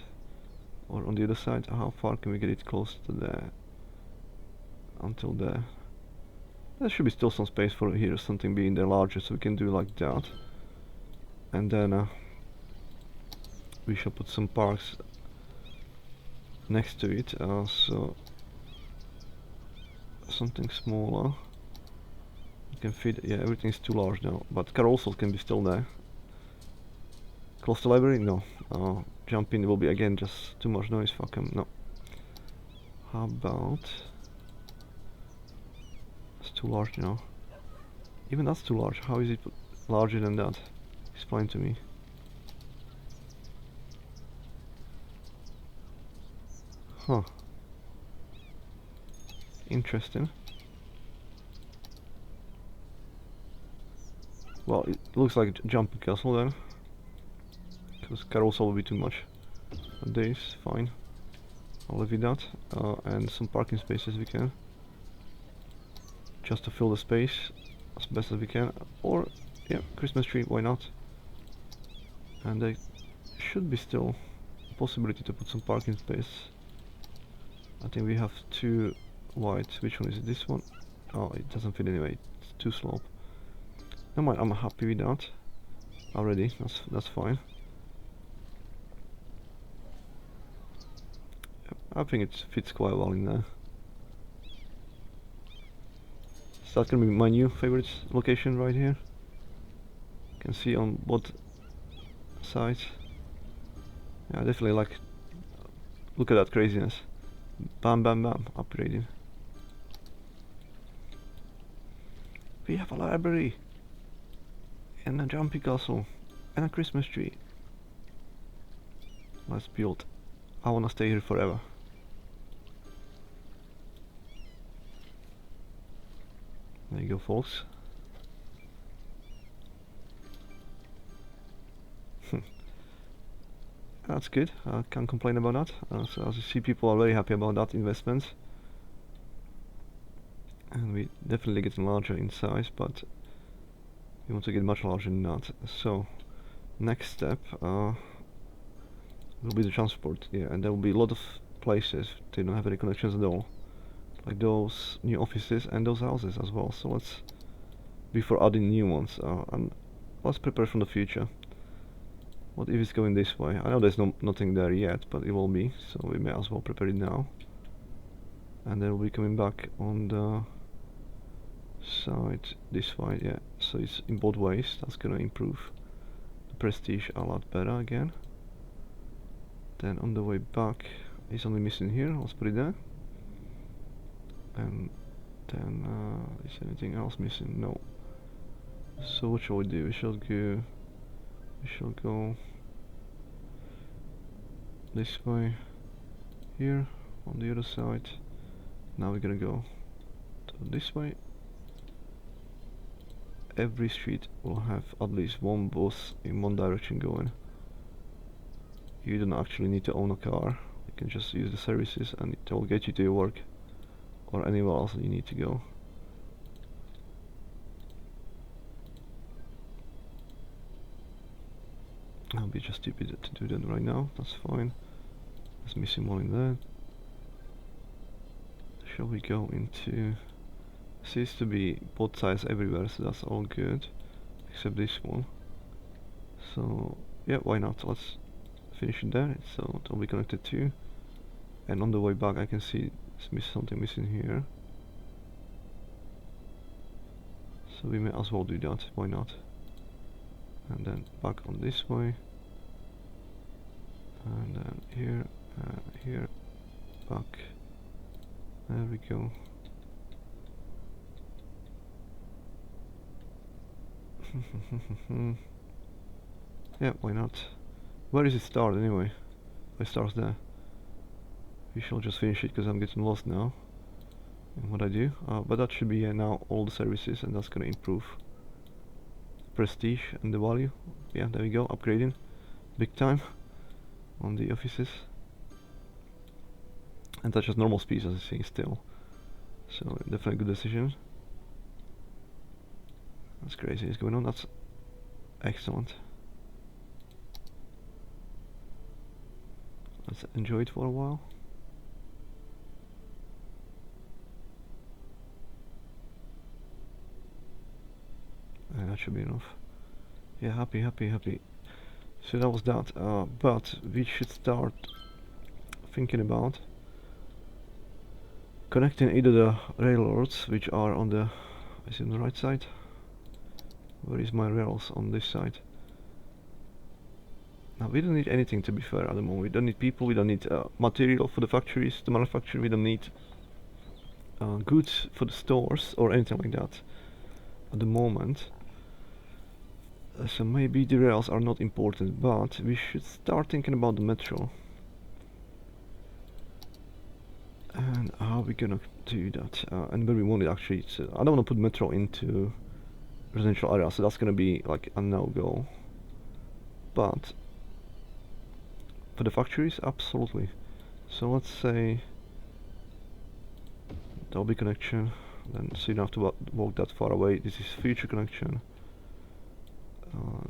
Or on the other side, how far can we get it close to there? Until there. There should be still some space for here, something being there larger, so we can do like that. And then we shall put some parks next to it, so something smaller. You can fit, yeah, everything's too large now, but carousel can be still there. Close to library? No. Jumping will be again just too much noise, fuck 'em, no. How about... It's too large now. Even that's too large, how is it larger than that? Explain to me. Huh. Interesting. Well, it looks like a jumping castle then. Because carousel will be too much. Days, fine. I'll leave it that. And some parking spaces we can. Just to fill the space as best as we can. Or, yeah, Christmas tree, why not? And there should be still a possibility to put some parking space. I think we have two wide. Which one is it? This one? Oh, it doesn't fit anyway. It's too slope. Never mind, I'm happy with that. Already, that's fine. I think it fits quite well in there. So that's gonna be my new favorite location right here. You can see on both sides. Yeah, I definitely like. Look at that craziness. Bam, bam, bam, upgrading. We have a library, and a jumping castle, and a Christmas tree. Let's build. I wanna stay here forever. There you go, folks. That's good. I can't complain about that. So as you see, people are very happy about that investment. And we definitely getting larger in size, but we want to get much larger than that. So next step will be the transport. Yeah, and there will be a lot of places they don't have any connections at all, like those new offices and those houses as well. So let's, before adding new ones, and let's prepare for the future. What if it's going this way? I know there's nothing there yet, but it will be, so we may as well prepare it now. And then we'll be coming back on the side this way, yeah. So it's in both ways. That's gonna improve the prestige a lot better again. Then on the way back, it's only missing here. Let's put it there. And then is anything else missing? No. So what shall we do? We shall go this way here on the other side. Now we're gonna go to this way. Every street will have at least one bus in one direction going. You don't actually need to own a car. You can just use the services and it will get you to your work or anywhere else you need to go. I'll be just stupid to do that right now, that's fine. There's missing one in there. Shall we go into... Seems to be both sides everywhere, so that's all good. Except this one. So, yeah, why not? Let's finish it there. So it'll be connected too. And on the way back I can see there's something missing here. So we may as well do that, why not? And then back on this way. And then here, here, back. There we go. Yeah, why not? Where does it start anyway? It starts there. We shall just finish it because I'm getting lost now in what I do. But that should be now all the services, and that's gonna improve prestige and the value. Yeah, there we go, upgrading big time on the offices. And that's just normal speed as I see still. So definitely good decision. That's crazy what's going on, that's excellent. Let's enjoy it for a while. And that should be enough. Yeah, happy. So that was that, but we should start thinking about connecting either the railroads, which are on the, is it on the right side? Where is my rails on this side? Now we don't need anything, to be fair, at the moment. We don't need people, we don't need material for the factories, the manufacturing, we don't need goods for the stores or anything like that at the moment. So maybe the rails are not important, but we should start thinking about the metro. And how are we gonna do that? And where we want it actually. So I don't want to put metro into residential areas, so that's gonna be like a no-go. But for the factories, absolutely. So let's say there'll be connection, then so you don't have to walk that far away. This is future connection.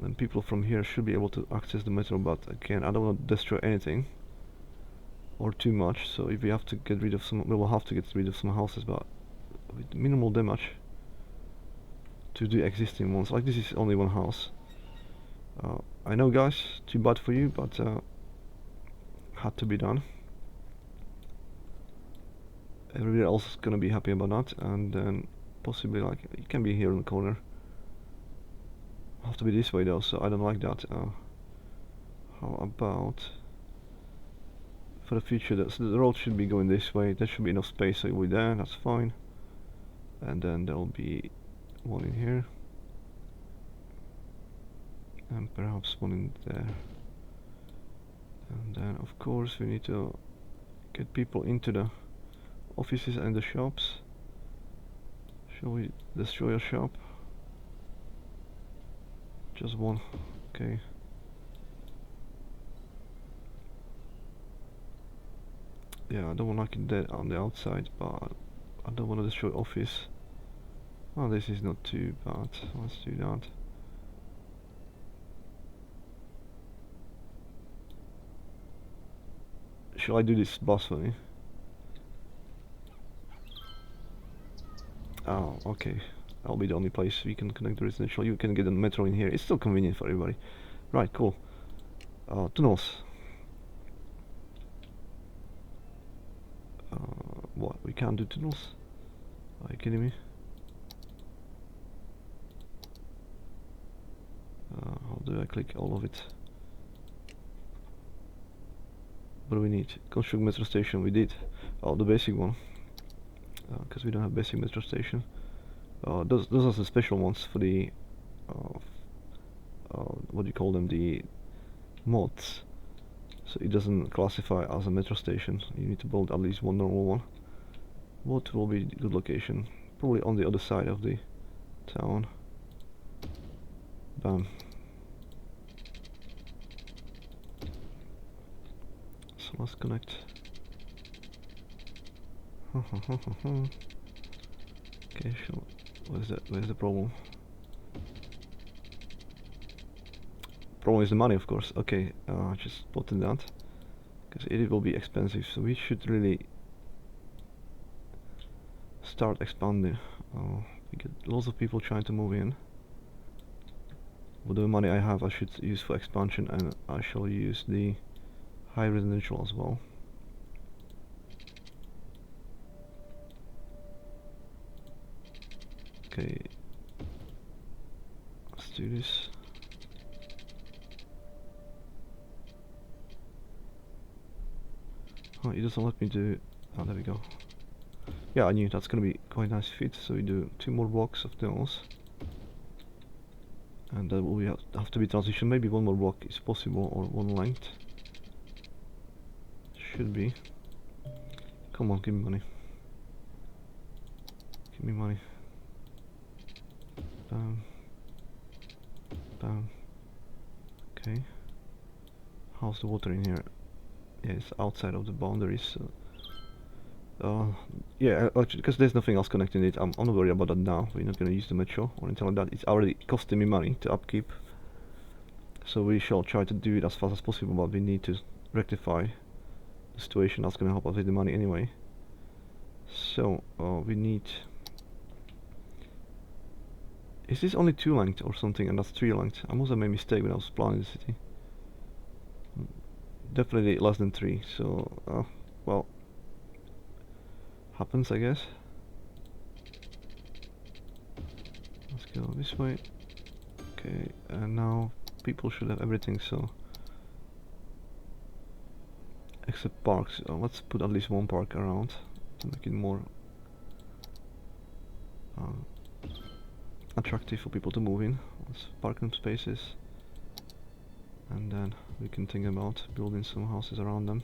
Then people from here should be able to access the metro, but again, I don't want to destroy anything or too much. So if we have to get rid of some, we will have to get rid of some houses, but with minimal damage to the existing ones. Like this is only one house. I know, guys, too bad for you, but had to be done. Everybody else is gonna be happy about that, and then possibly like it can be here in the corner. Have to be this way though, so I don't like that. How about for the future? So the road should be going this way. There should be enough space, so we're there. That's fine. And then there'll be one in here, and perhaps one in there. And then of course we need to get people into the offices and the shops. Shall we destroy a shop? Just one, okay. Yeah, I don't want like it dead on the outside, but I don't want to destroy office. Oh, this is not too bad. Let's do that. Shall I do this bus for me? Oh, okay. That'll be the only place we can connect the residential. You can get a metro in here. It's still convenient for everybody. Right, cool. Tunnels. What? We can't do tunnels? Are you kidding me? How do I click all of it? What do we need? Construct metro station. We did. Oh, the basic one. Because we don't have basic metro station. Those are the special ones for the what do you call them, the mods, so it doesn't classify as a metro station. You need to build at least one normal one. What will be a good location? Probably on the other side of the town. Bam. So let's connect. Okay, sure. Where's the problem? Problem is the money, of course. Okay, just spotted that. because it will be expensive, so we should really start expanding. We get lots of people trying to move in. With the money I have, I should use for expansion, and I shall use the high residential as well. Okay, let's do this. Oh, it doesn't let me do. Oh, there we go. Yeah, I knew that's gonna be quite a nice fit. So we do 2 more blocks of those, and that will have to be transition. Maybe 1 more block is possible, or 1 length. Should be. Come on, give me money. Give me money. Bam. Bam. Okay. How's the water in here? Yeah, it's outside of the boundaries. Yeah, actually, because there's nothing else connecting it, I'm not worried about that now. We're not gonna use the metro or anything like that. It's already costing me money to upkeep. So we shall try to do it as fast as possible, but we need to rectify the situation. That's gonna help us with the money anyway. So, we need... Is this only 2 length or something, and that's 3 length? I must have made a mistake when I was planning the city. Definitely less than 3, so, well, happens, I guess. Let's go this way. Okay, and now people should have everything, so... Except parks. Let's put at least 1 park around to make it more attractive for people to move in. Let's parking spaces, and then we can think about building some houses around them.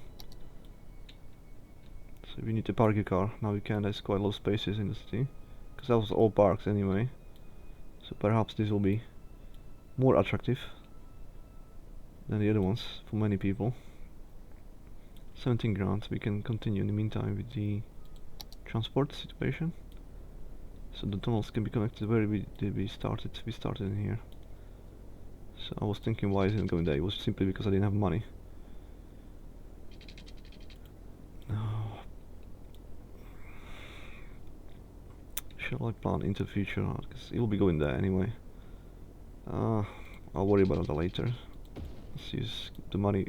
So we need to park a car. Now we can. There's quite a lot of spaces in the city, because that was all parks anyway. So perhaps this will be more attractive than the other ones for many people. 17 grand. We can continue in the meantime with the transport situation. So the tunnels can be connected. Where did we started? We started in here. So I was thinking, why isn't it going there? It was simply because I didn't have money. No. Shall I plan into the future? Because it will be going there anyway. I'll worry about that later. Let's use the money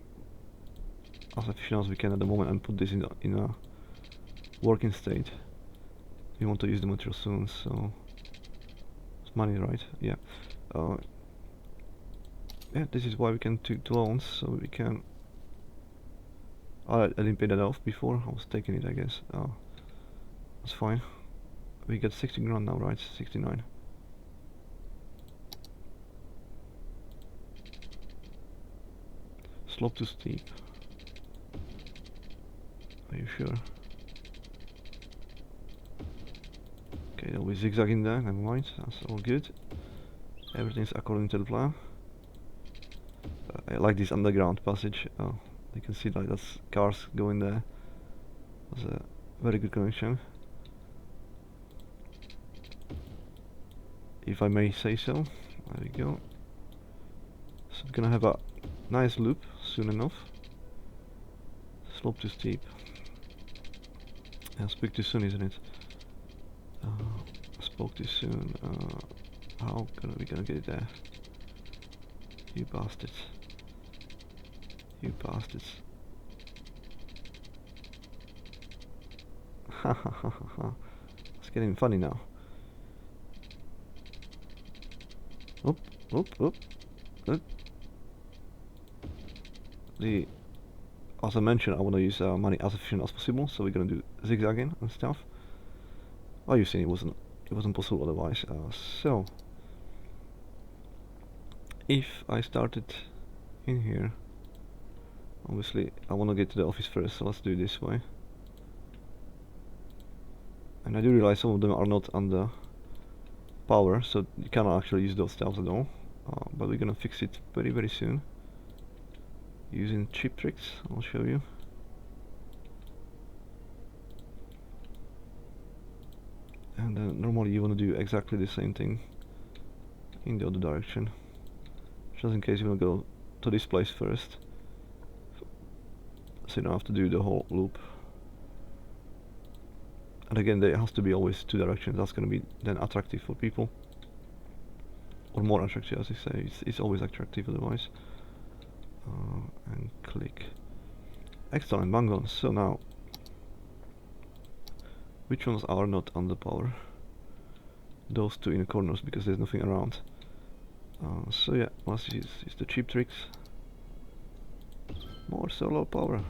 as efficient as we can at the moment and put this in a working state. We want to use the material soon, so it's money, right? Yeah. Yeah, this is why we can take loans, so we can... I didn't pay that off before, I was taking it, I guess. That's fine. We get 60 grand now, right? 69. Slope too steep. Are you sure? Okay, there'll be zigzagging there, never mind, that's all good. Everything's according to the plan. I like this underground passage. Oh, you can see like that's cars going there. That's a very good connection, if I may say so. There we go. So we're gonna have a nice loop soon enough. Slope too steep. I speak too soon, isn't it? Spoke too soon. How are we gonna get it there? You bastards. You bastards. Ha ha ha ha ha. It's getting funny now. Oop, oop, oop. As I mentioned, I want to use money as efficient as possible, so we're gonna do zigzagging and stuff. Oh, you've seen it wasn't possible otherwise. So if I started in here, obviously I want to get to the office first, so let's do it this way. And I do realize some of them are not under power, so you cannot actually use those steps at all. But we're gonna fix it very, very soon using cheap tricks. I'll show you. And then normally you want to do exactly the same thing in the other direction, just in case you want to go to this place first. so you don't have to do the whole loop. And again, there has to be always two directions. That's going to be then attractive for people, or more attractive, as I say. It's always attractive otherwise. And click. Excellent, bang on. So now, which ones are not under power? Those two in the corners, because there's nothing around. So yeah, let's use the cheap tricks. More solar power.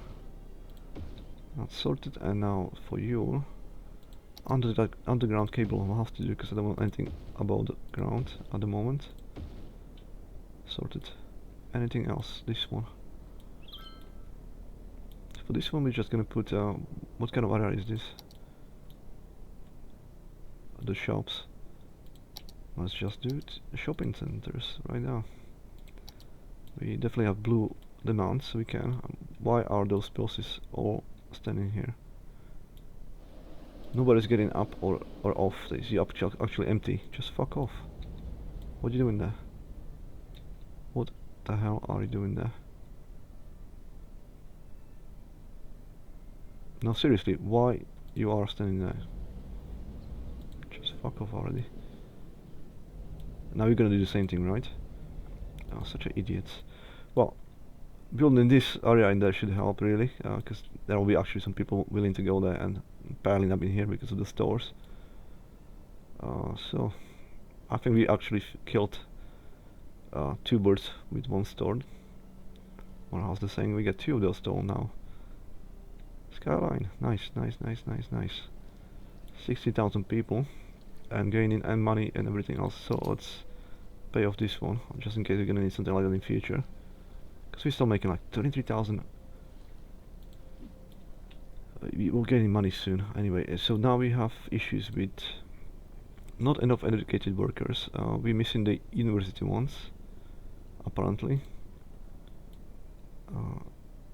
That's sorted, and now for you, underground cable I'll have to do because I don't want anything above the ground at the moment. Sorted. Anything else? This one. For this one we're just gonna put, what kind of area is this? The shops. Let's just do it. Shopping centers right now. We definitely have blue demand, so we can. Why are those pulses all standing here? Nobody's getting up or off. They see up actually empty. Just fuck off. What are you doing there? What the hell are you doing there? No, seriously, why you are standing there? Just fuck off already. Now you're gonna do the same thing, right? Oh, such an idiot. Well, building this area in there should help really, because there will be actually some people willing to go there and piling up in here because of the stores. So I think we actually killed two birds with one stone. Or how's the saying? We get two of those stone now. Skyline, nice, nice, nice, nice, nice. 60,000 people, and gaining and money and everything else. So let's pay off this one, just in case we're gonna need something like that in future. Because we're still making like 23,000. We'll gain money soon. Anyway, so now we have issues with not enough educated workers. We're missing the university ones, apparently.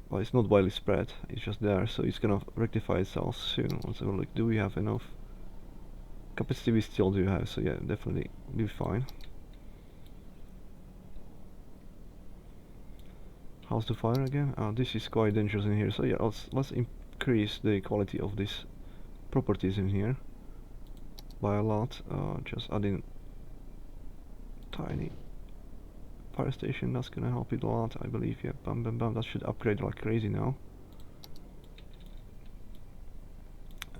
Well, it's not widely spread, it's just there, so it's gonna rectify itself soon. Let's have a look. Do we have enough capacity? We still do have, so yeah, definitely be fine. How's the fire again? This is quite dangerous in here, so yeah, let's increase the quality of these properties in here by a lot. Just adding tiny fire station, that's gonna help it a lot, I believe. Yeah, bam bam bam, that should upgrade like crazy now.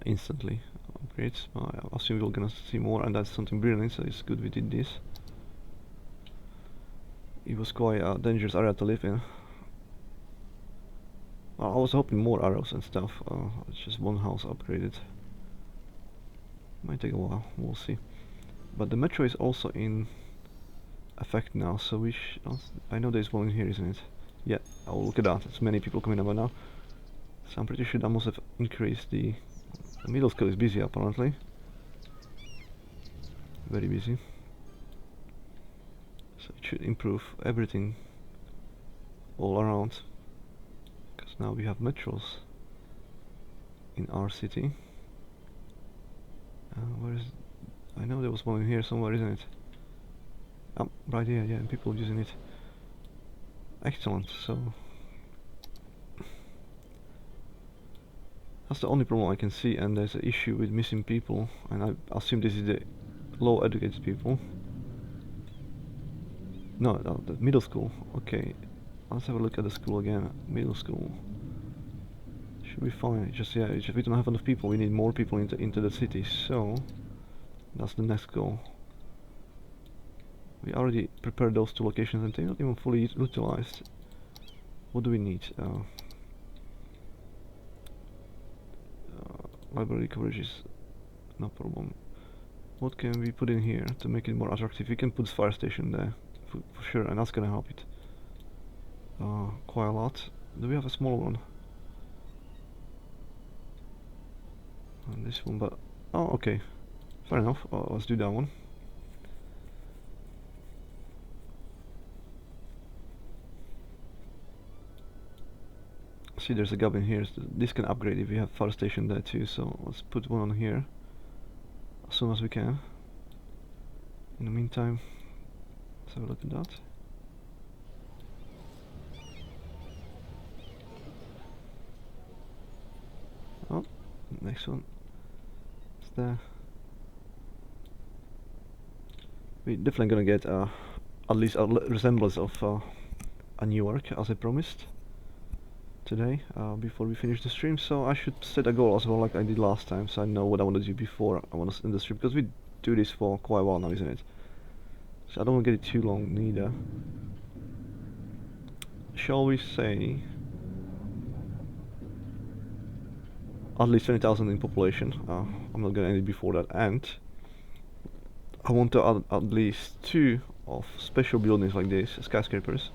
Instantly upgrades. I assume we're gonna see more, and that's something brilliant, so it's good we did this. It was quite a dangerous area to live in. I was hoping more arrows and stuff. It's just one house upgraded. Might take a while, we'll see. But the metro is also in effect now, so we I know there's one in here, isn't it? Yeah, oh look at that, there's many people coming over now. So I'm pretty sure that must have increased the middle school is busy apparently. Very busy. So it should improve everything all around. Because now we have metros in our city. Where is... I know there was one in here somewhere, isn't it? Right here, yeah, and people using it. Excellent, so... That's the only problem I can see, and there's an issue with missing people, and I assume this is the low educated people. No, the middle school, okay. Let's have a look at the school again. Middle school. Should be fine, just yeah, it's just we don't have enough people, we need more people into the city, so... That's the next goal. We already prepared those two locations and they're not even fully utilized. What do we need? Library coverage is no problem. What can we put in here to make it more attractive? We can put fire station there for sure, and that's gonna help it quite a lot. Do we have a small one? And this one, but oh, okay, fair enough. Let's do that one. See, there's a gap in here, so this can upgrade if we have fire station there too, so let's put one on here as soon as we can. In the meantime, let's have a look at that. Next one. It's there. We're definitely gonna get at least a resemblance of a New York, as I promised today, before we finish the stream. So I should set a goal as well, like I did last time, so I know what I want to do before I want to end the stream, because we do this for quite a while now, isn't it? So I don't want to get it too long neither. Shall we say at least 20,000 in population? I'm not gonna end it before that, and I want to add at least 2 of special buildings like this, skyscrapers.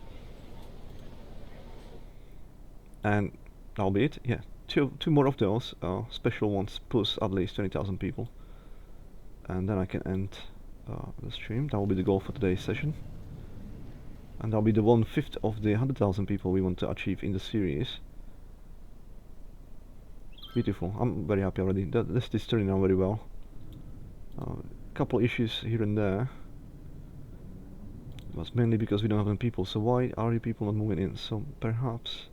And that'll be it. Yeah, two more of those special ones, plus at least 20,000 people, and then I can end the stream. That will be the goal for today's session, and that'll be the 1/5 of the 100,000 people we want to achieve in the series. Beautiful. I'm very happy already. This is turning out very well. Couple issues here and there, but mainly because we don't have any people. So why are the people not moving in? So perhaps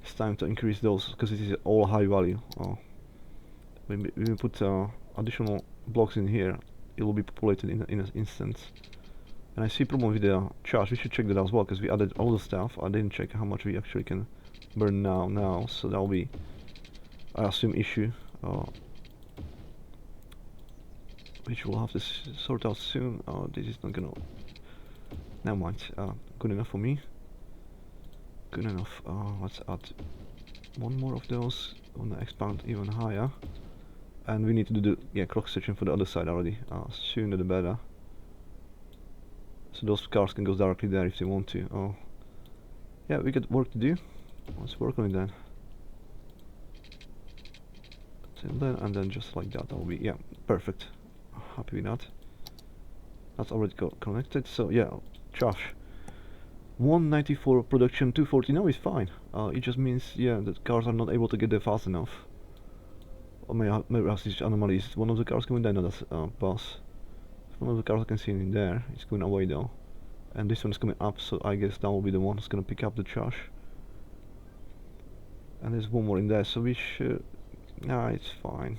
it's time to increase those, because it is all high value. When we put additional blocks in here, it will be populated in an instant. And I see problem with the charge. We should check that as well, because we added all the stuff. I didn't check how much we actually can burn now. So that will be, I assume, issue, which we'll have to sort out soon. This is not gonna. Never mind. Good enough for me. Good enough. Let's add one more of those. I want to expand even higher, and we need to do the clock section for the other side already. Sooner the better. So those cars can go directly there if they want to. Oh, yeah, we got work to do. Let's work on it then. Till then, and then just like that, that will be, yeah, perfect. Happy with that. That's already connected. So yeah, trash. 194 production, 240 now is fine. It just means, yeah, that cars are not able to get there fast enough. Or maybe that's just anomalies. One of the cars coming down, no, that's bus. One of the cars I can see in there, it's going away though. And this one is coming up, so I guess that will be the one that's gonna pick up the trash. And there's one more in there, so we should... Nah, it's fine.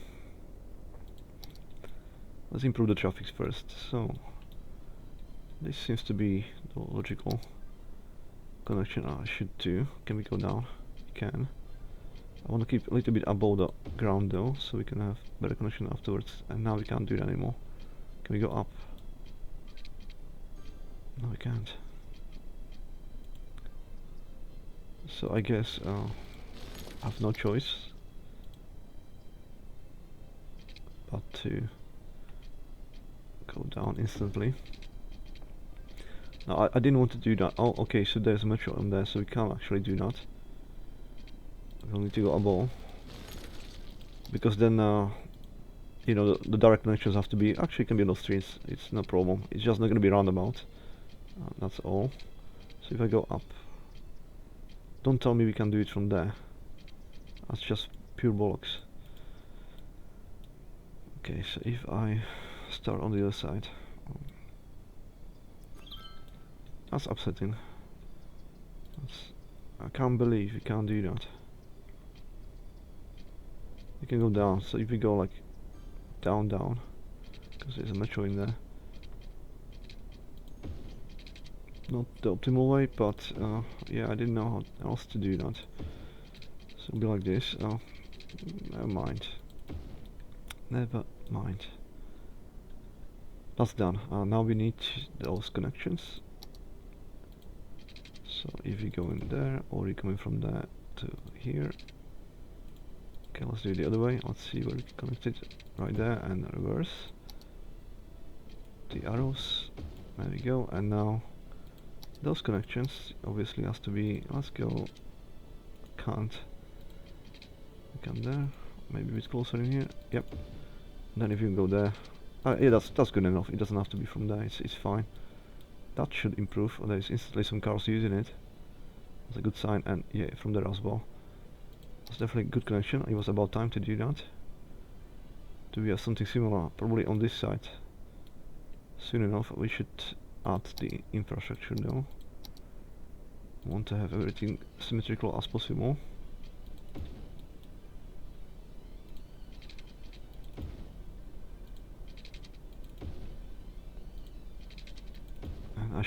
Let's improve the traffic first. So this seems to be the logical connection I should do. Can we go down? We can. I want to keep a little bit above the ground though, so we can have better connection afterwards. And now we can't do that anymore. Can we go up? No, we can't. So I guess I have no choice but to go down instantly. Now I didn't want to do that. Oh, okay, so there's a metro on there, so we can't actually do that. We'll need to go above, because then you know, the direct connections have to be, actually can be on those streets, it's no problem. It's just not going to be roundabout. That's all. So if I go up, don't tell me we can do it from there. That's just pure bollocks. Okay, so if I start on the other side, that's upsetting. I can't believe we can't do that. You can go down, so if we go like down, because there's a metro in there. Not the optimal way, but yeah, I didn't know how else to do that. So it'll be like this. Oh, never mind. Never mind. That's done. Now we need those connections. So if you go in there, or you're coming from there to here. Okay, let's do it the other way. Let's see where we connect it. Right there, and reverse. The arrows. There we go. And now those connections obviously has to be. Let's go. Can't. Come there. Maybe a bit closer in here. Yep. And then if you go there. Yeah, that's good enough. It doesn't have to be from there. It's fine. That should improve. Oh, there's instantly some cars using it. That's a good sign. And yeah, from there as well. That's definitely a good connection. It was about time to do that. Do we have something similar? Probably on this side. Soon enough. We should add the infrastructure though. Want to have everything symmetrical as possible.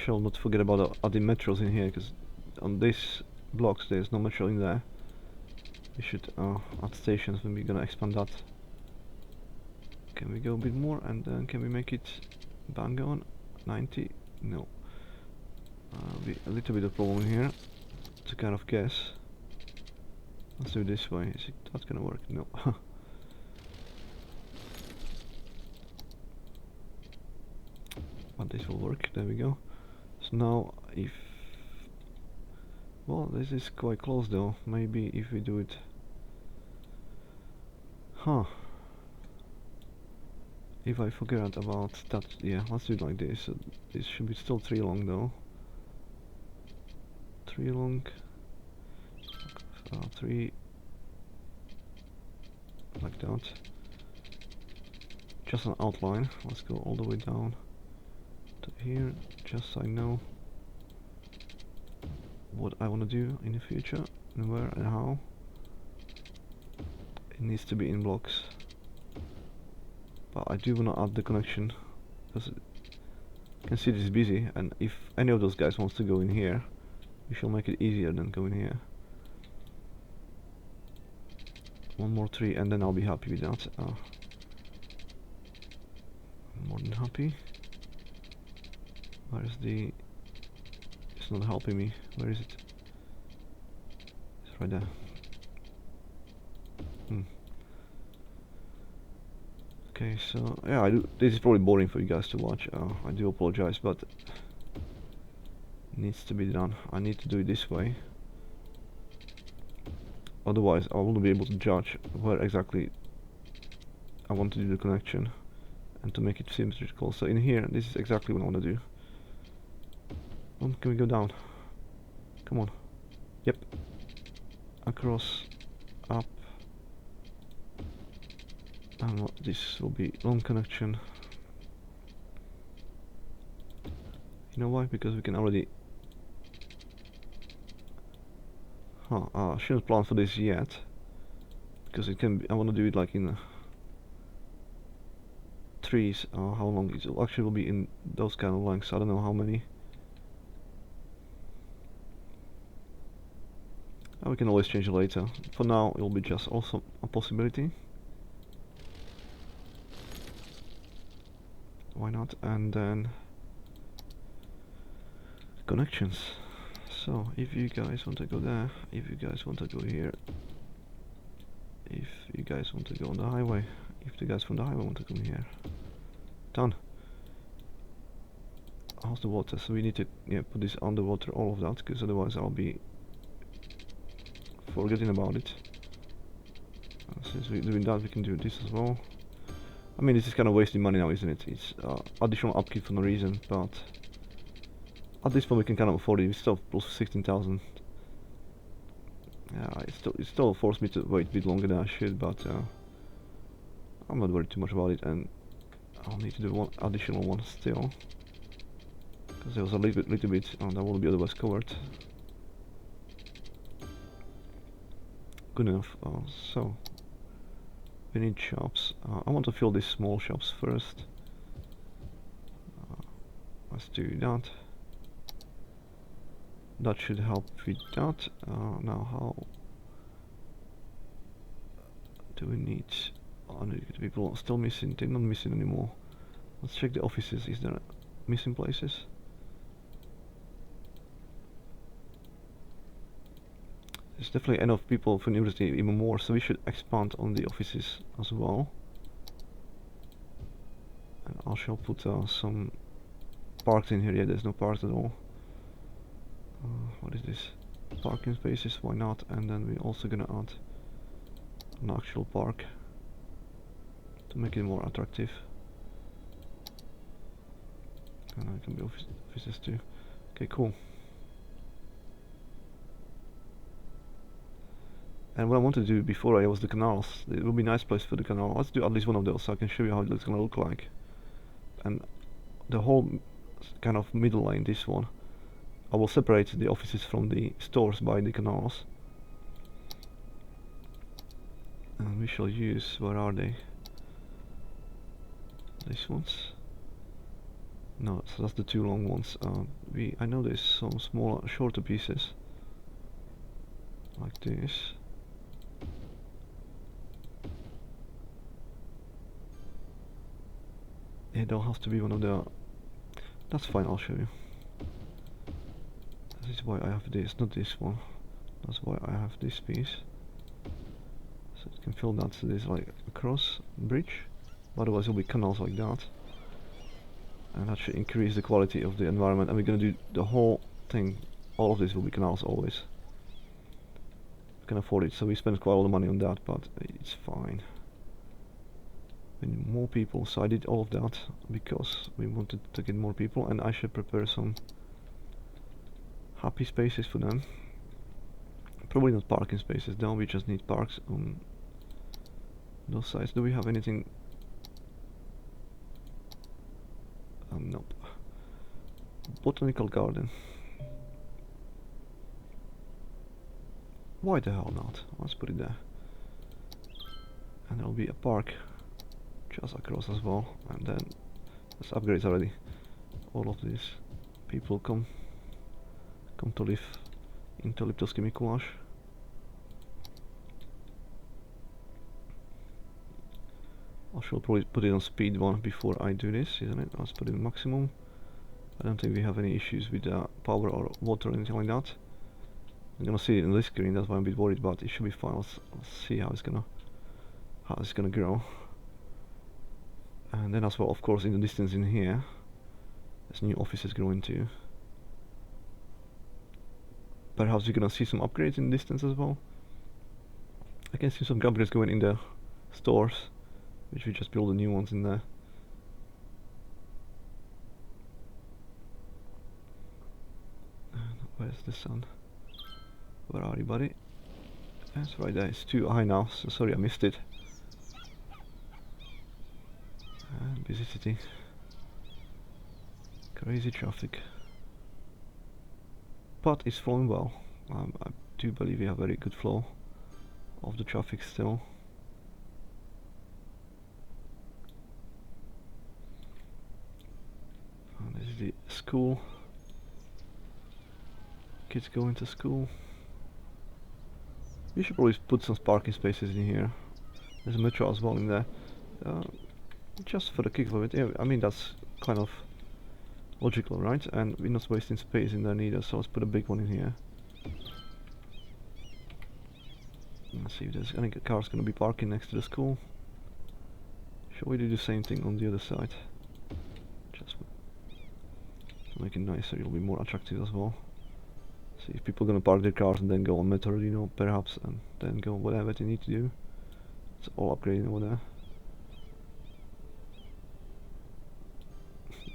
shall not forget about the metros in here, because on these blocks there's no metro in there. We should add stations when we're gonna expand that. Can we go a bit more, and then can we make it bang on 90? No. Be a little bit of problem here to kind of guess. Let's do it this way. Is it not gonna work? No. But this will work. There we go. So now, if well, this is quite close though. Maybe if we do it, if I forget about that, yeah, let's do it like this. So this should be still 3 long though. 3 long. 3 like that. Just an outline. Let's go all the way down to here, just so I know what I want to do in the future and where and how. It needs to be in blocks, but I do want to add the connection because you can see this is busy, and if any of those guys wants to go in here, we shall make it easier than going here. 1 more tree and then I'll be happy with that. More than happy. Where is the... It's not helping me. Where is it? It's right there. Okay, so yeah, I do. This is probably boring for you guys to watch. I do apologize, but it needs to be done. I need to do it this way. Otherwise, I won't be able to judge where exactly I want to do the connection and to make it symmetrical. So in here, this is exactly what I want to do. Can we go down? Come on. Yep. Across, up. And this will be long connection. You know why? Because we can already... I shouldn't plan for this yet. Because it can be... I want to do it like in... trees. How long it will actually will be in those kind of lengths. I don't know how many. We can always change it later. For now, it will be just also a possibility. Why not? And then connections. So if you guys want to go there, if you guys want to go here, if you guys want to go on the highway, if the guys from the highway want to come here, done. How's the water? So we need to put this underwater, all of that, because otherwise I'll be forgetting about it. Since we're doing that, we can do this as well. I mean, this is kind of wasting money now, isn't it? It's additional upkeep for no reason, but at this point we can kind of afford it. We still have close to 16,000. Yeah, it still forced me to wait a bit longer than I should, but I'm not worried too much about it, and I'll need to do one additional one still, because there was a little bit that will be otherwise covered. Good enough. So we need shops. I want to fill these small shops first. Let's do that. That should help with that. Now how do we need... people are still missing. They're not missing anymore. Let's check the offices. Is there missing places? There's definitely enough people for university, even more, so we should expand on the offices as well. And I shall put some parks in here. Yeah, there's no parks at all. What is this? Parking spaces, why not? And then we're also gonna add an actual park to make it more attractive. And it can be offices too. Okay, cool. And what I want to do before was the canals. It will be a nice place for the canal. Let's do at least one of those so I can show you how it's gonna look like. And the whole kind of middle lane, this one, I will separate the offices from the stores by the canals. And we shall use, where are they? These ones. No, so that's the two long ones. I know there's some smaller, shorter pieces like this. Yeah, they'll have to be one of the. That's fine. I'll show you. This is why I have this, not this one. That's why I have this piece. So it can fill that to this like across bridge. Otherwise, there'll be canals like that. And that should increase the quality of the environment. And we're gonna do the whole thing. All of this will be canals always. We can afford it, so we spend quite a lot of money on that, but it's fine. We need more people, so I did all of that because we wanted to get more people, and I should prepare some happy spaces for them. Probably not parking spaces, though. We just need parks on those sides. Do we have anything? Nope. Botanical garden. Why the hell not? Let's put it there. And there'll be a park just across as well. And then let's upgrade already. All of these people come to live into Liptovský Mikuláš. I should probably put it on speed 1 before I do this, isn't it? Let's put it in maximum. I don't think we have any issues with power or water or anything like that. I'm gonna see it in this screen, that's why I'm a bit worried, but it should be fine. Let's see how it's gonna grow. And then as well, of course, in the distance in here, there's new offices growing too. Perhaps we're gonna see some upgrades in the distance as well. I can see some upgrades going in the stores, which we just build the new ones in there. And where's the sun? Where are you, buddy? That's right there. It's too high now, so sorry I missed it. And busy city. Crazy traffic. But it's flowing well. I do believe we have very good flow of the traffic still. And this is the school. Kids going to school. We should probably put some parking spaces in here. There's a metro as well in there. Just for the kick of it. Yeah, I mean that's kind of logical, right? And we're not wasting space in there neither, so let's put a big one in here. Let's see if there's any cars gonna be parking next to the school. Shall we do the same thing on the other side? Just to make it nicer, it'll be more attractive as well. See if people are gonna park their cars and then go on Metro, you know, perhaps, and then go whatever they need to do. It's all upgrading over there.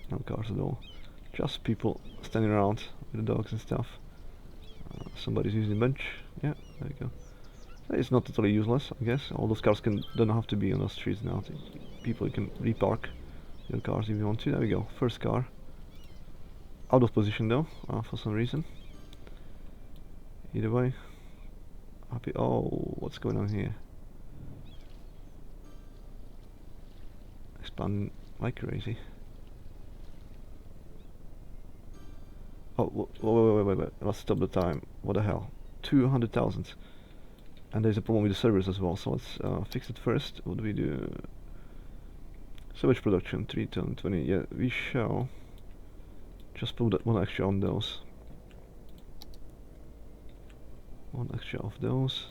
No cars at all. Just people standing around with the dogs and stuff. Somebody's using the bench. Yeah, there you go. It's not totally useless, I guess. All those cars don't have to be on the streets now. People can repark their cars if you want to. There we go. First car. Out of position though, for some reason. Either way. Happy. Oh, what's going on here? Expanding like crazy. Oh, wait. Let's stop the time. What the hell? 200,000. And there's a problem with the servers as well, so let's fix it first. What do we do? Sewage production, 3 ton 20. Yeah, we shall just put that one extra on those. One extra of those.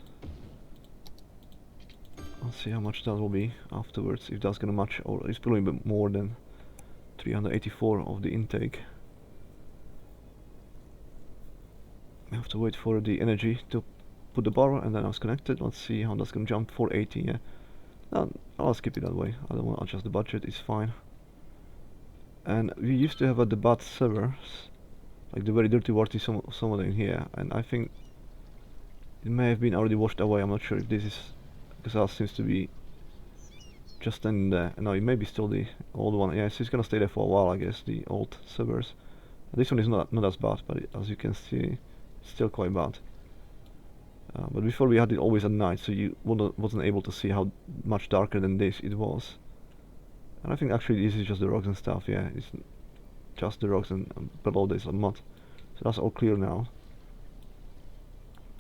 Let's see how much that will be afterwards, if that's gonna match, or it's probably a bit more than 384 of the intake. We have to wait for the energy to put the bar, and then I was connected. Let's see how that's gonna jump. 480, yeah. No, I'll skip it that way. I don't want to adjust the budget, it's fine. And we used to have a debat servers, like the very dirty water somewhere in here, and I think it may have been already washed away. I'm not sure if this is, because that seems to be just standing there. No, it may be still the old one. Yeah, so it's gonna stay there for a while, I guess, the old servers. This one is not as bad, but as you can see, it's still quite bad. But before we had it always at night, so you wasn't able to see how much darker than this it was. And I think actually this is just the rocks and stuff, yeah. just the rocks, and below there's a mud. So that's all clear now.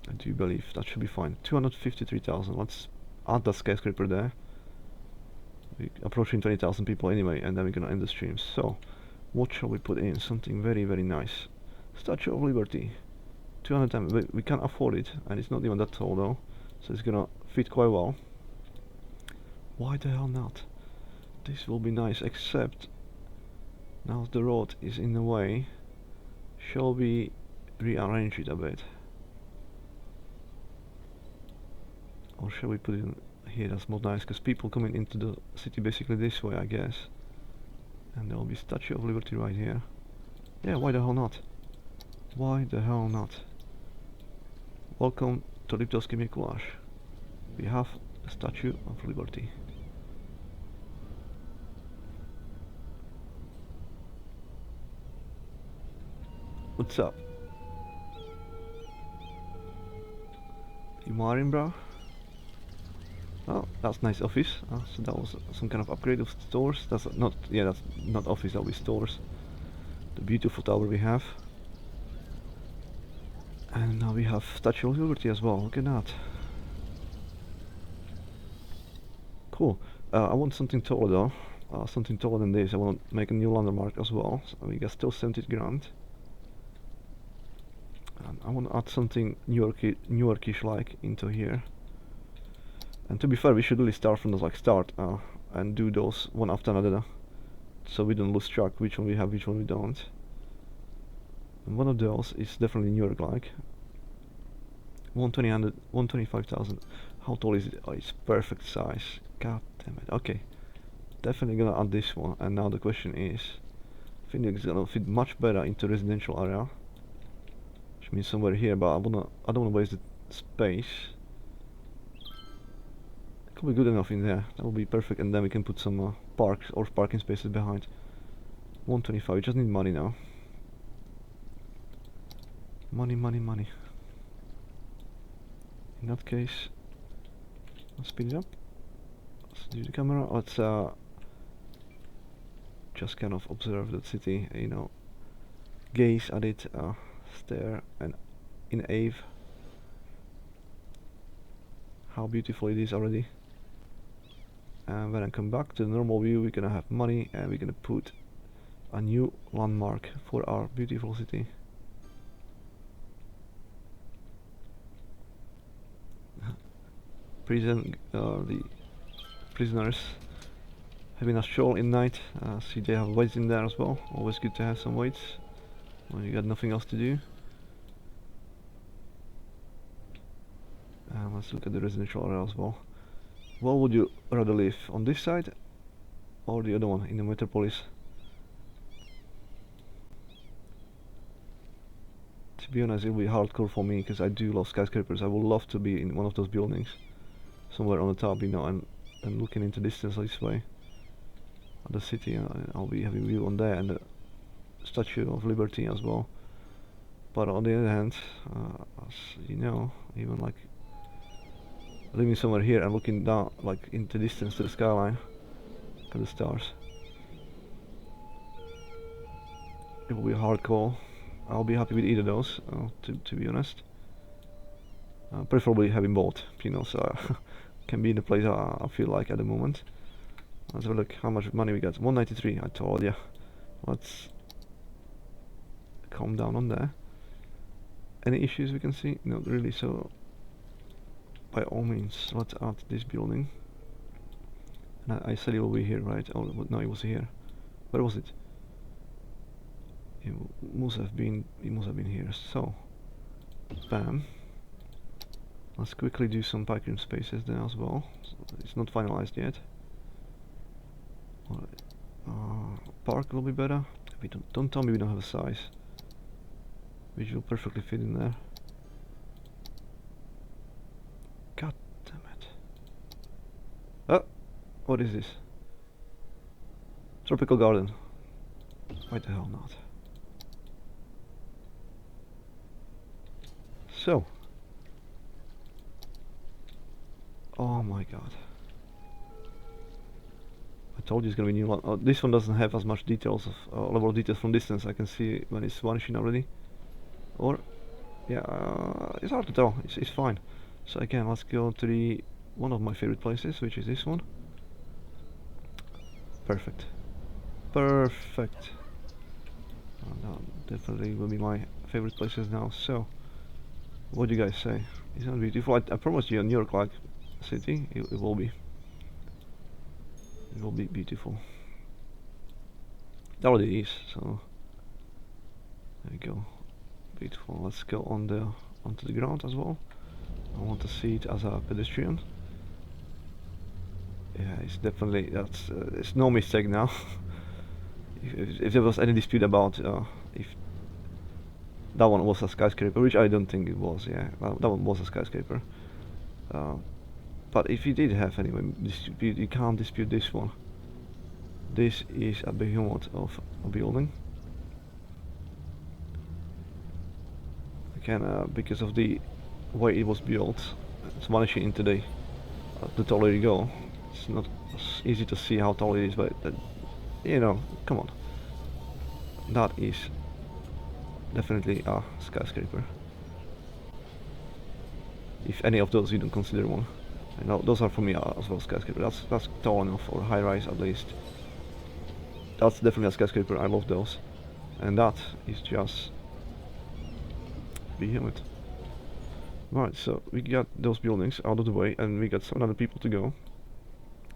I do believe that should be fine. 253,000. Let's add that skyscraper there. We're approaching 20,000 people anyway, and then we're gonna end the stream. So, what shall we put in? Something very, very nice. Statue of Liberty. 200 times. We can't afford it, and it's not even that tall though, so it's gonna fit quite well. Why the hell not? This will be nice, except now the road is in the way. Shall we rearrange it a bit? Or shall we put it in here? That's more nice, because people coming into the city basically this way, I guess. And there will be Statue of Liberty right here. Yeah, why the hell not? Why the hell not? Welcome to Liptovský Mikuláš. We have the Statue of Liberty. What's up? You Marin, bro? Oh, that's nice office. So that was some kind of upgrade of stores. That's not, yeah, that's not office, that'll be stores. The beautiful tower we have. And now we have Statue of Liberty as well, look at that. Cool. I want something taller though. Something taller than this. I want to make a new landmark as well. So we got still 70 grand. And I want to add something Newarkish like into here. And to be fair, we should really start from the start and do those one after another, so we don't lose track which one we have, which one we don't. And one of those is definitely New York like. 125,000. How tall is it? Oh, it's perfect size. God damn it. Okay, definitely gonna add this one. And now the question is, I think it's gonna fit much better into residential area, which means somewhere here. But I don't wanna waste the space. Will be good enough in there. That will be perfect, and then we can put some parks or parking spaces behind. 125. We just need money now. Money, money, money. In that case, let's speed it up. Let's do the camera. Let's just kind of observe the city. You know, gaze at it, stare, and in awe how beautiful it is already. And when I come back to the normal view, we're gonna have money, and we're gonna put a new landmark for our beautiful city. The prisoners having a stroll in night. See, they have weights in there as well. Always good to have some weights when you got nothing else to do. And let's look at the residential area as well. Where would you rather live, on this side or the other one in the Metropolis? To be honest, it'll be hardcore for me because I do love skyscrapers. I would love to be in one of those buildings, somewhere on the top, you know, and looking into distance this way at the city. I'll be having a view on there, and the Statue of Liberty as well. But on the other hand, as you know, even like living somewhere here and looking down like into distance to the skyline, look at the stars, it will be a hard call. I'll be happy with either of those, to be honest. Preferably having both, you know, so I can be in the place I feel like at the moment. Let's have a look how much money we got. 193, I told you. Let's calm down on there. Any issues we can see? Not really, so by all means, let's add this building. And I said it will be here, right? Oh, no, it was here. Where was it? It must have been here. So, bam. Let's quickly do some parking spaces there as well. So it's not finalized yet. Park will be better. Don't tell me we don't have a size, which will perfectly fit in there. God damn it. Oh, what is this? Tropical garden. Why the hell not? So. Oh my god. told you it's gonna be a new one. This one doesn't have as much details of level of details from distance. I can see when it's vanishing already. Or yeah, it's hard to tell. It's fine. So again, let's go to the one of my favorite places, which is this one. Perfect. Perfect. That definitely will be my favorite places now. So, what do you guys say? It's gonna be beautiful. I promise you, a New York-like city. It will be. It will be beautiful. It already is. So there you go. Beautiful. Let's go onto the ground as well. I want to see it as a pedestrian. Yeah, it's definitely it's no mistake now. if there was any dispute about if that one was a skyscraper, which I don't think it was. Yeah, that one was a skyscraper. Uh, but if you did have anyway dispute, you can't dispute this one. This is a behemoth of a building. Again, because of the way it was built, it's vanishing into the taller you go. It's not easy to see how tall it is, but you know, come on. That is definitely a skyscraper. If any of those you don't consider one. I know those are for me as well skyscraper. That's tall enough, or high rise at least. That's definitely a skyscraper. I love those. And that is just behemoth. Right, so we got those buildings out of the way, and we got some other people to go.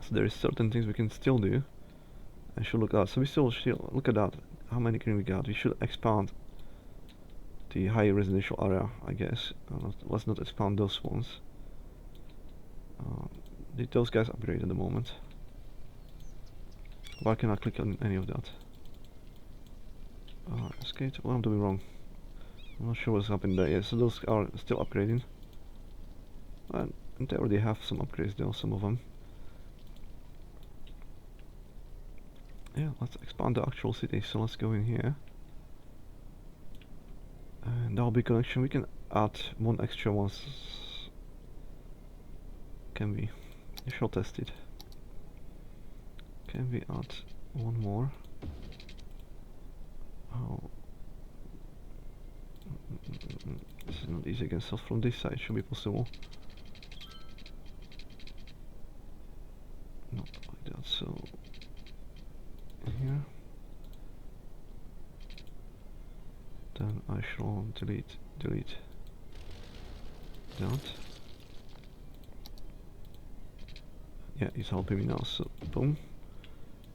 So there is certain things we can still do. I should look at that. So we still look at that. How many can we got? We should expand the high residential area, I guess. Let's not expand those ones. Did those guys upgrade at the moment? Why can't I click on any of that? Skate, what I'm doing wrong? I'm not sure what's happening there. Yeah, so those are still upgrading. And they already have some upgrades though, some of them. Yeah, let's expand the actual city. So let's go in here. And that'll be connection. We can add one extra once. Can we? I shall test it. Can we add one more? Oh. This is not easy again, so from this side should be possible. Not like that, so here. Then I shall delete that. Yeah, it's helping me now, so boom.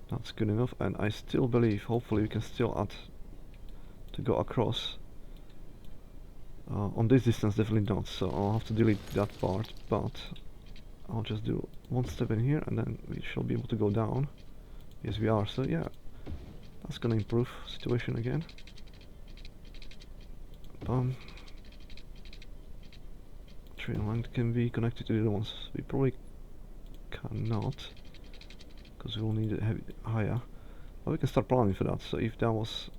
That's good enough, and I still believe, hopefully we can still add to go across. On this distance definitely not, so I'll have to delete that part, but I'll just do one step in here and then we shall be able to go down. Yes, we are, so yeah, that's gonna improve situation again. Train line can be connected to the other ones. We probably cannot, because we will need it higher, but we can start planning for that. So if that was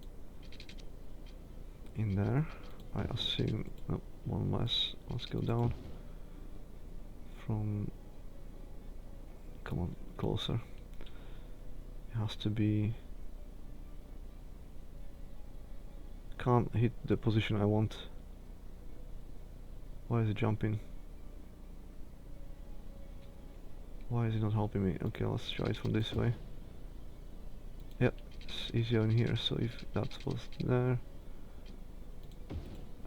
in there, I assume, no, one less. Let's go down from, come on, closer. It has to be, can't hit the position I want. Why is it jumping? Why is it not helping me? Okay, let's try it from this way. Yep, it's easier in here, so if that was there,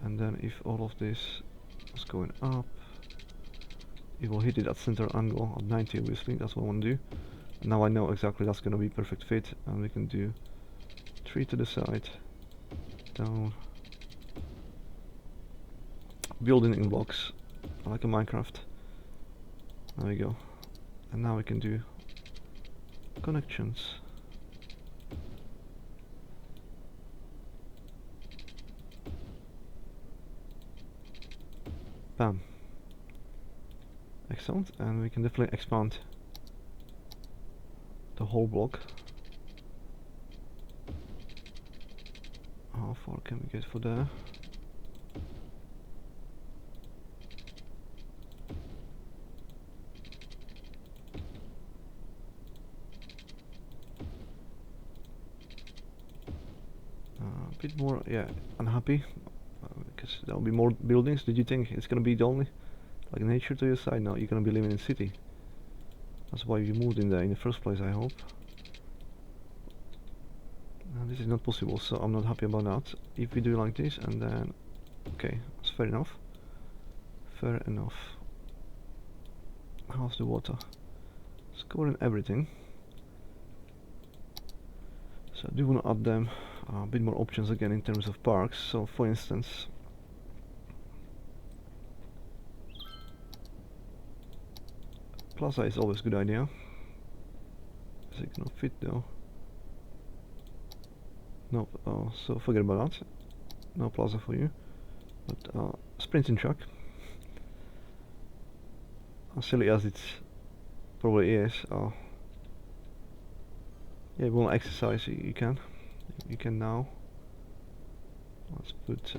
and then if all of this was going up, it will hit it at center angle at 90 obviously, that's what I want to do. And now I know exactly that's gonna be perfect fit, and we can do 3 to the side, down, building in blocks, like a Minecraft. There we go. And now we can do connections. Bam. Excellent, and we can definitely expand the whole block. How far can we get for there? bit more, yeah, unhappy because there'll be more buildings. Did you think it's gonna be the only like nature to your side? No, you're gonna be living in city. That's why you moved in there in the first place, I hope. This is not possible, so I'm not happy about that. If we do like this and then, okay, that's fair enough. Fair enough. How's the water? It's covering everything. So I do want to add them a bit more options again in terms of parks. So for instance, plaza is always a good idea. Is it gonna fit though? No, so forget about that. No plaza for you. But sprinting track. As silly as it probably is, yeah, if you want to exercise, you can. You can now. Let's put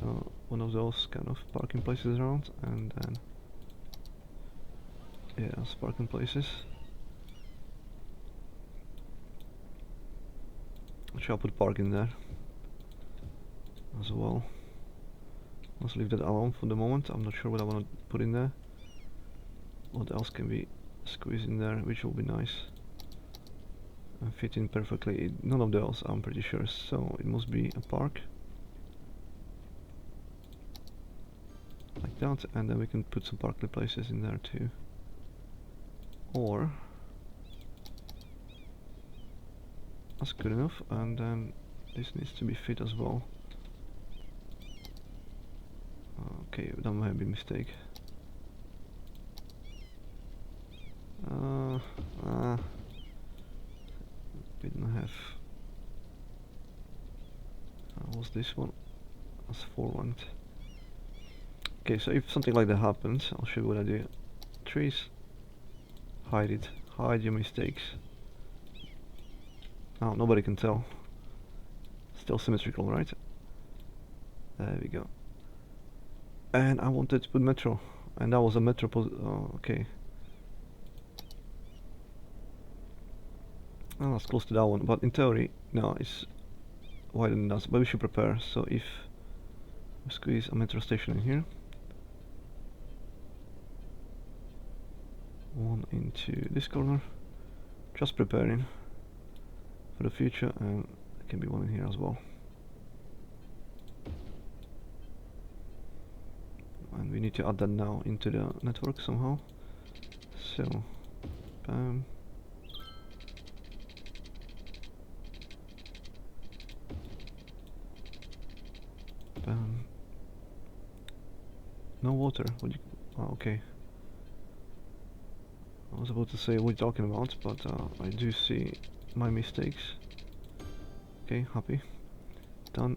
one of those kind of parking places around, and then yeah, those parking places. Actually, I'll put parking there as well. Let's leave that alone for the moment. I'm not sure what I want to put in there. What else can be squeezed in there, which will be nice and fit in perfectly? None of those, I'm pretty sure, so it must be a park. Like that, and then we can put some parking places in there too. Or that's good enough, and then this needs to be fit as well. Okay, that might be a mistake. We don't have. What's this one? That's 4 length. Okay, so if something like that happens, I'll show you what I do. Trees, hide it, hide your mistakes. Oh, nobody can tell. Still symmetrical, right? There we go. And I wanted to put metro, and that was a Metropolis. Oh, okay. Oh, that's close to that one, but in theory, no, it's wider than that. But we should prepare. So if we squeeze a metro station in here, one into this corner, just preparing for the future, and there can be one in here as well. And we need to add that now into the network somehow. So, bam. Bam. No water. What you? Oh, okay. I was about to say what you're talking about, but I do see my mistakes. Okay, happy. Done.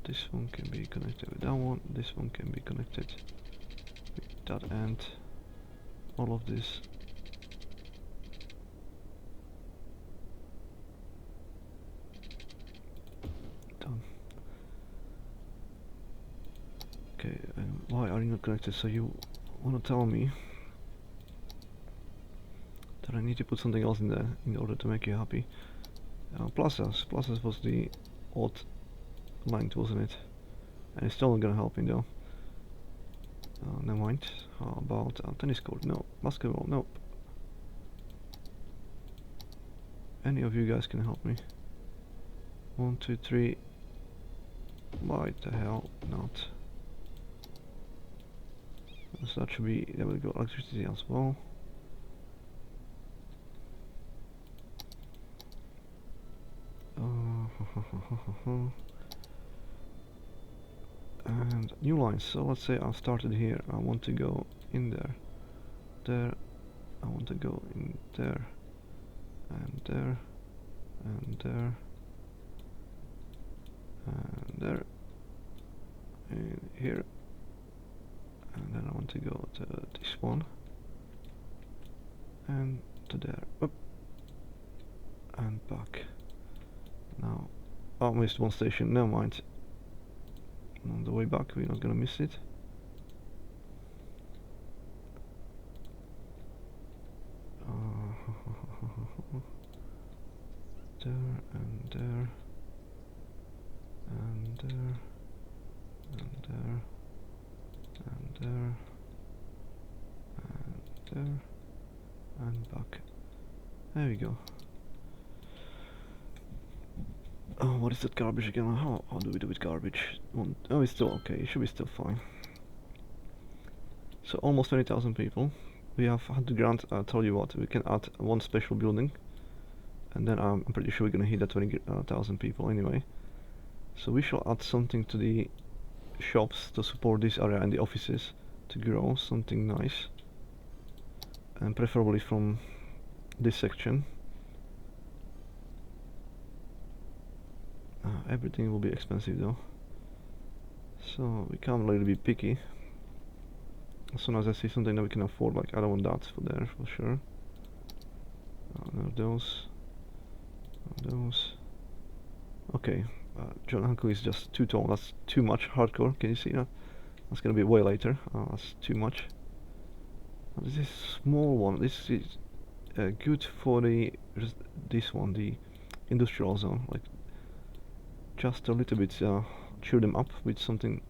This one can be connected with that one. This one can be connected with that end. All of this. Done. Okay, and why are you not connected? So you want to tell me that I need to put something else in there in order to make you happy. Plazas was the odd length, wasn't it? And it's still not gonna help me though. Never mind. How about tennis court? No. Basketball? Nope. Any of you guys can help me? 1, 2, 3. Why the hell not? So that should be, there we go, electricity as well. And new lines, so let's say I started here, I want to go in there, there, I want to go in there, and there, and there, and there, and here, and then I want to go to this one, and to there, up, and back. Now, I missed one station, never mind. On the way back, we're not gonna miss it. There and there, and there, and there, and there, and there, and back. There we go. Oh, what is that garbage again? How do we do with garbage? Oh, it's still okay. It should be still fine. So almost 20,000 people. We have 100 grand. I'll tell you what, we can add one special building, and then I'm pretty sure we're gonna hit that 20,000 people anyway. So we shall add something to the shops to support this area and the offices to grow, something nice, and preferably from this section. Everything will be expensive though, so we can't really be picky. As soon as I see something that we can afford, like I don't want that for there for sure. None of those. Okay, John Hanko is just too tall. That's too much hardcore. Can you see that? That's gonna be way later. That's too much. This is small one. This is good for this one, the industrial zone. Like just a little bit cheer them up with something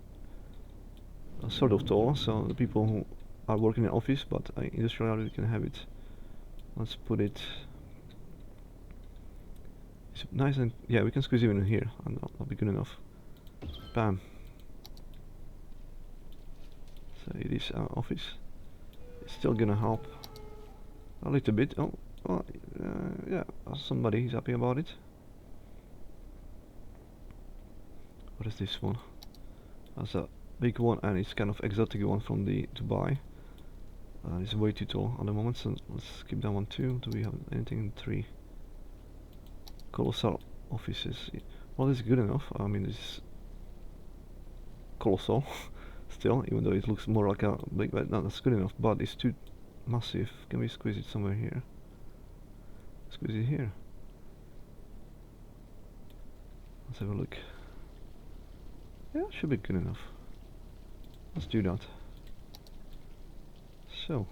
sort of tall, so the people who are working in office but industrial area can have it. Let's put it. It's nice, and yeah, we can squeeze even in here, and that'll be good enough. Bam. So it is our office. It's still gonna help a little bit. Oh, well, yeah, somebody is happy about it. What is this one? That's a big one, and it's kind of exotic one from the Dubai. It's way too tall at the moment, so let's skip that one too. Do we have anything in 3? Colossal offices. Well, this is good enough. I mean, it's colossal still, even though it looks more like a big, but no, that's good enough. But it's too massive. Can we squeeze it somewhere here? Squeeze it here. Let's have a look. Yeah, it should be good enough. Let's do that. So,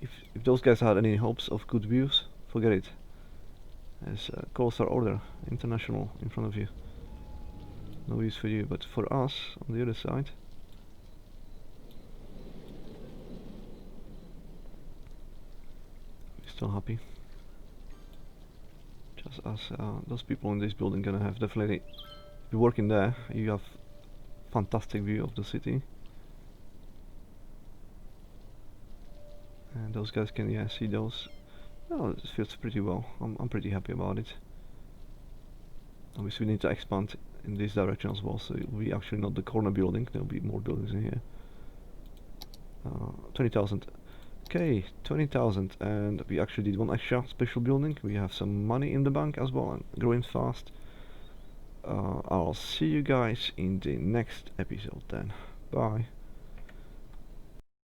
if those guys had any hopes of good views, forget it. There's a colossal order, international, in front of you. No use for you, but for us on the other side. We're still happy. Just as those people in this building gonna have definitely. If you're working there, you have fantastic view of the city. And those guys can, yeah, see those. Oh, it feels pretty well. I'm pretty happy about it. Obviously we need to expand in this direction as well, so it will be actually not the corner building, there will be more buildings in here. 20,000. Okay, 20,000, and we actually did one extra special building. We have some money in the bank as well, and growing fast. I'll see you guys in the next episode then. Bye.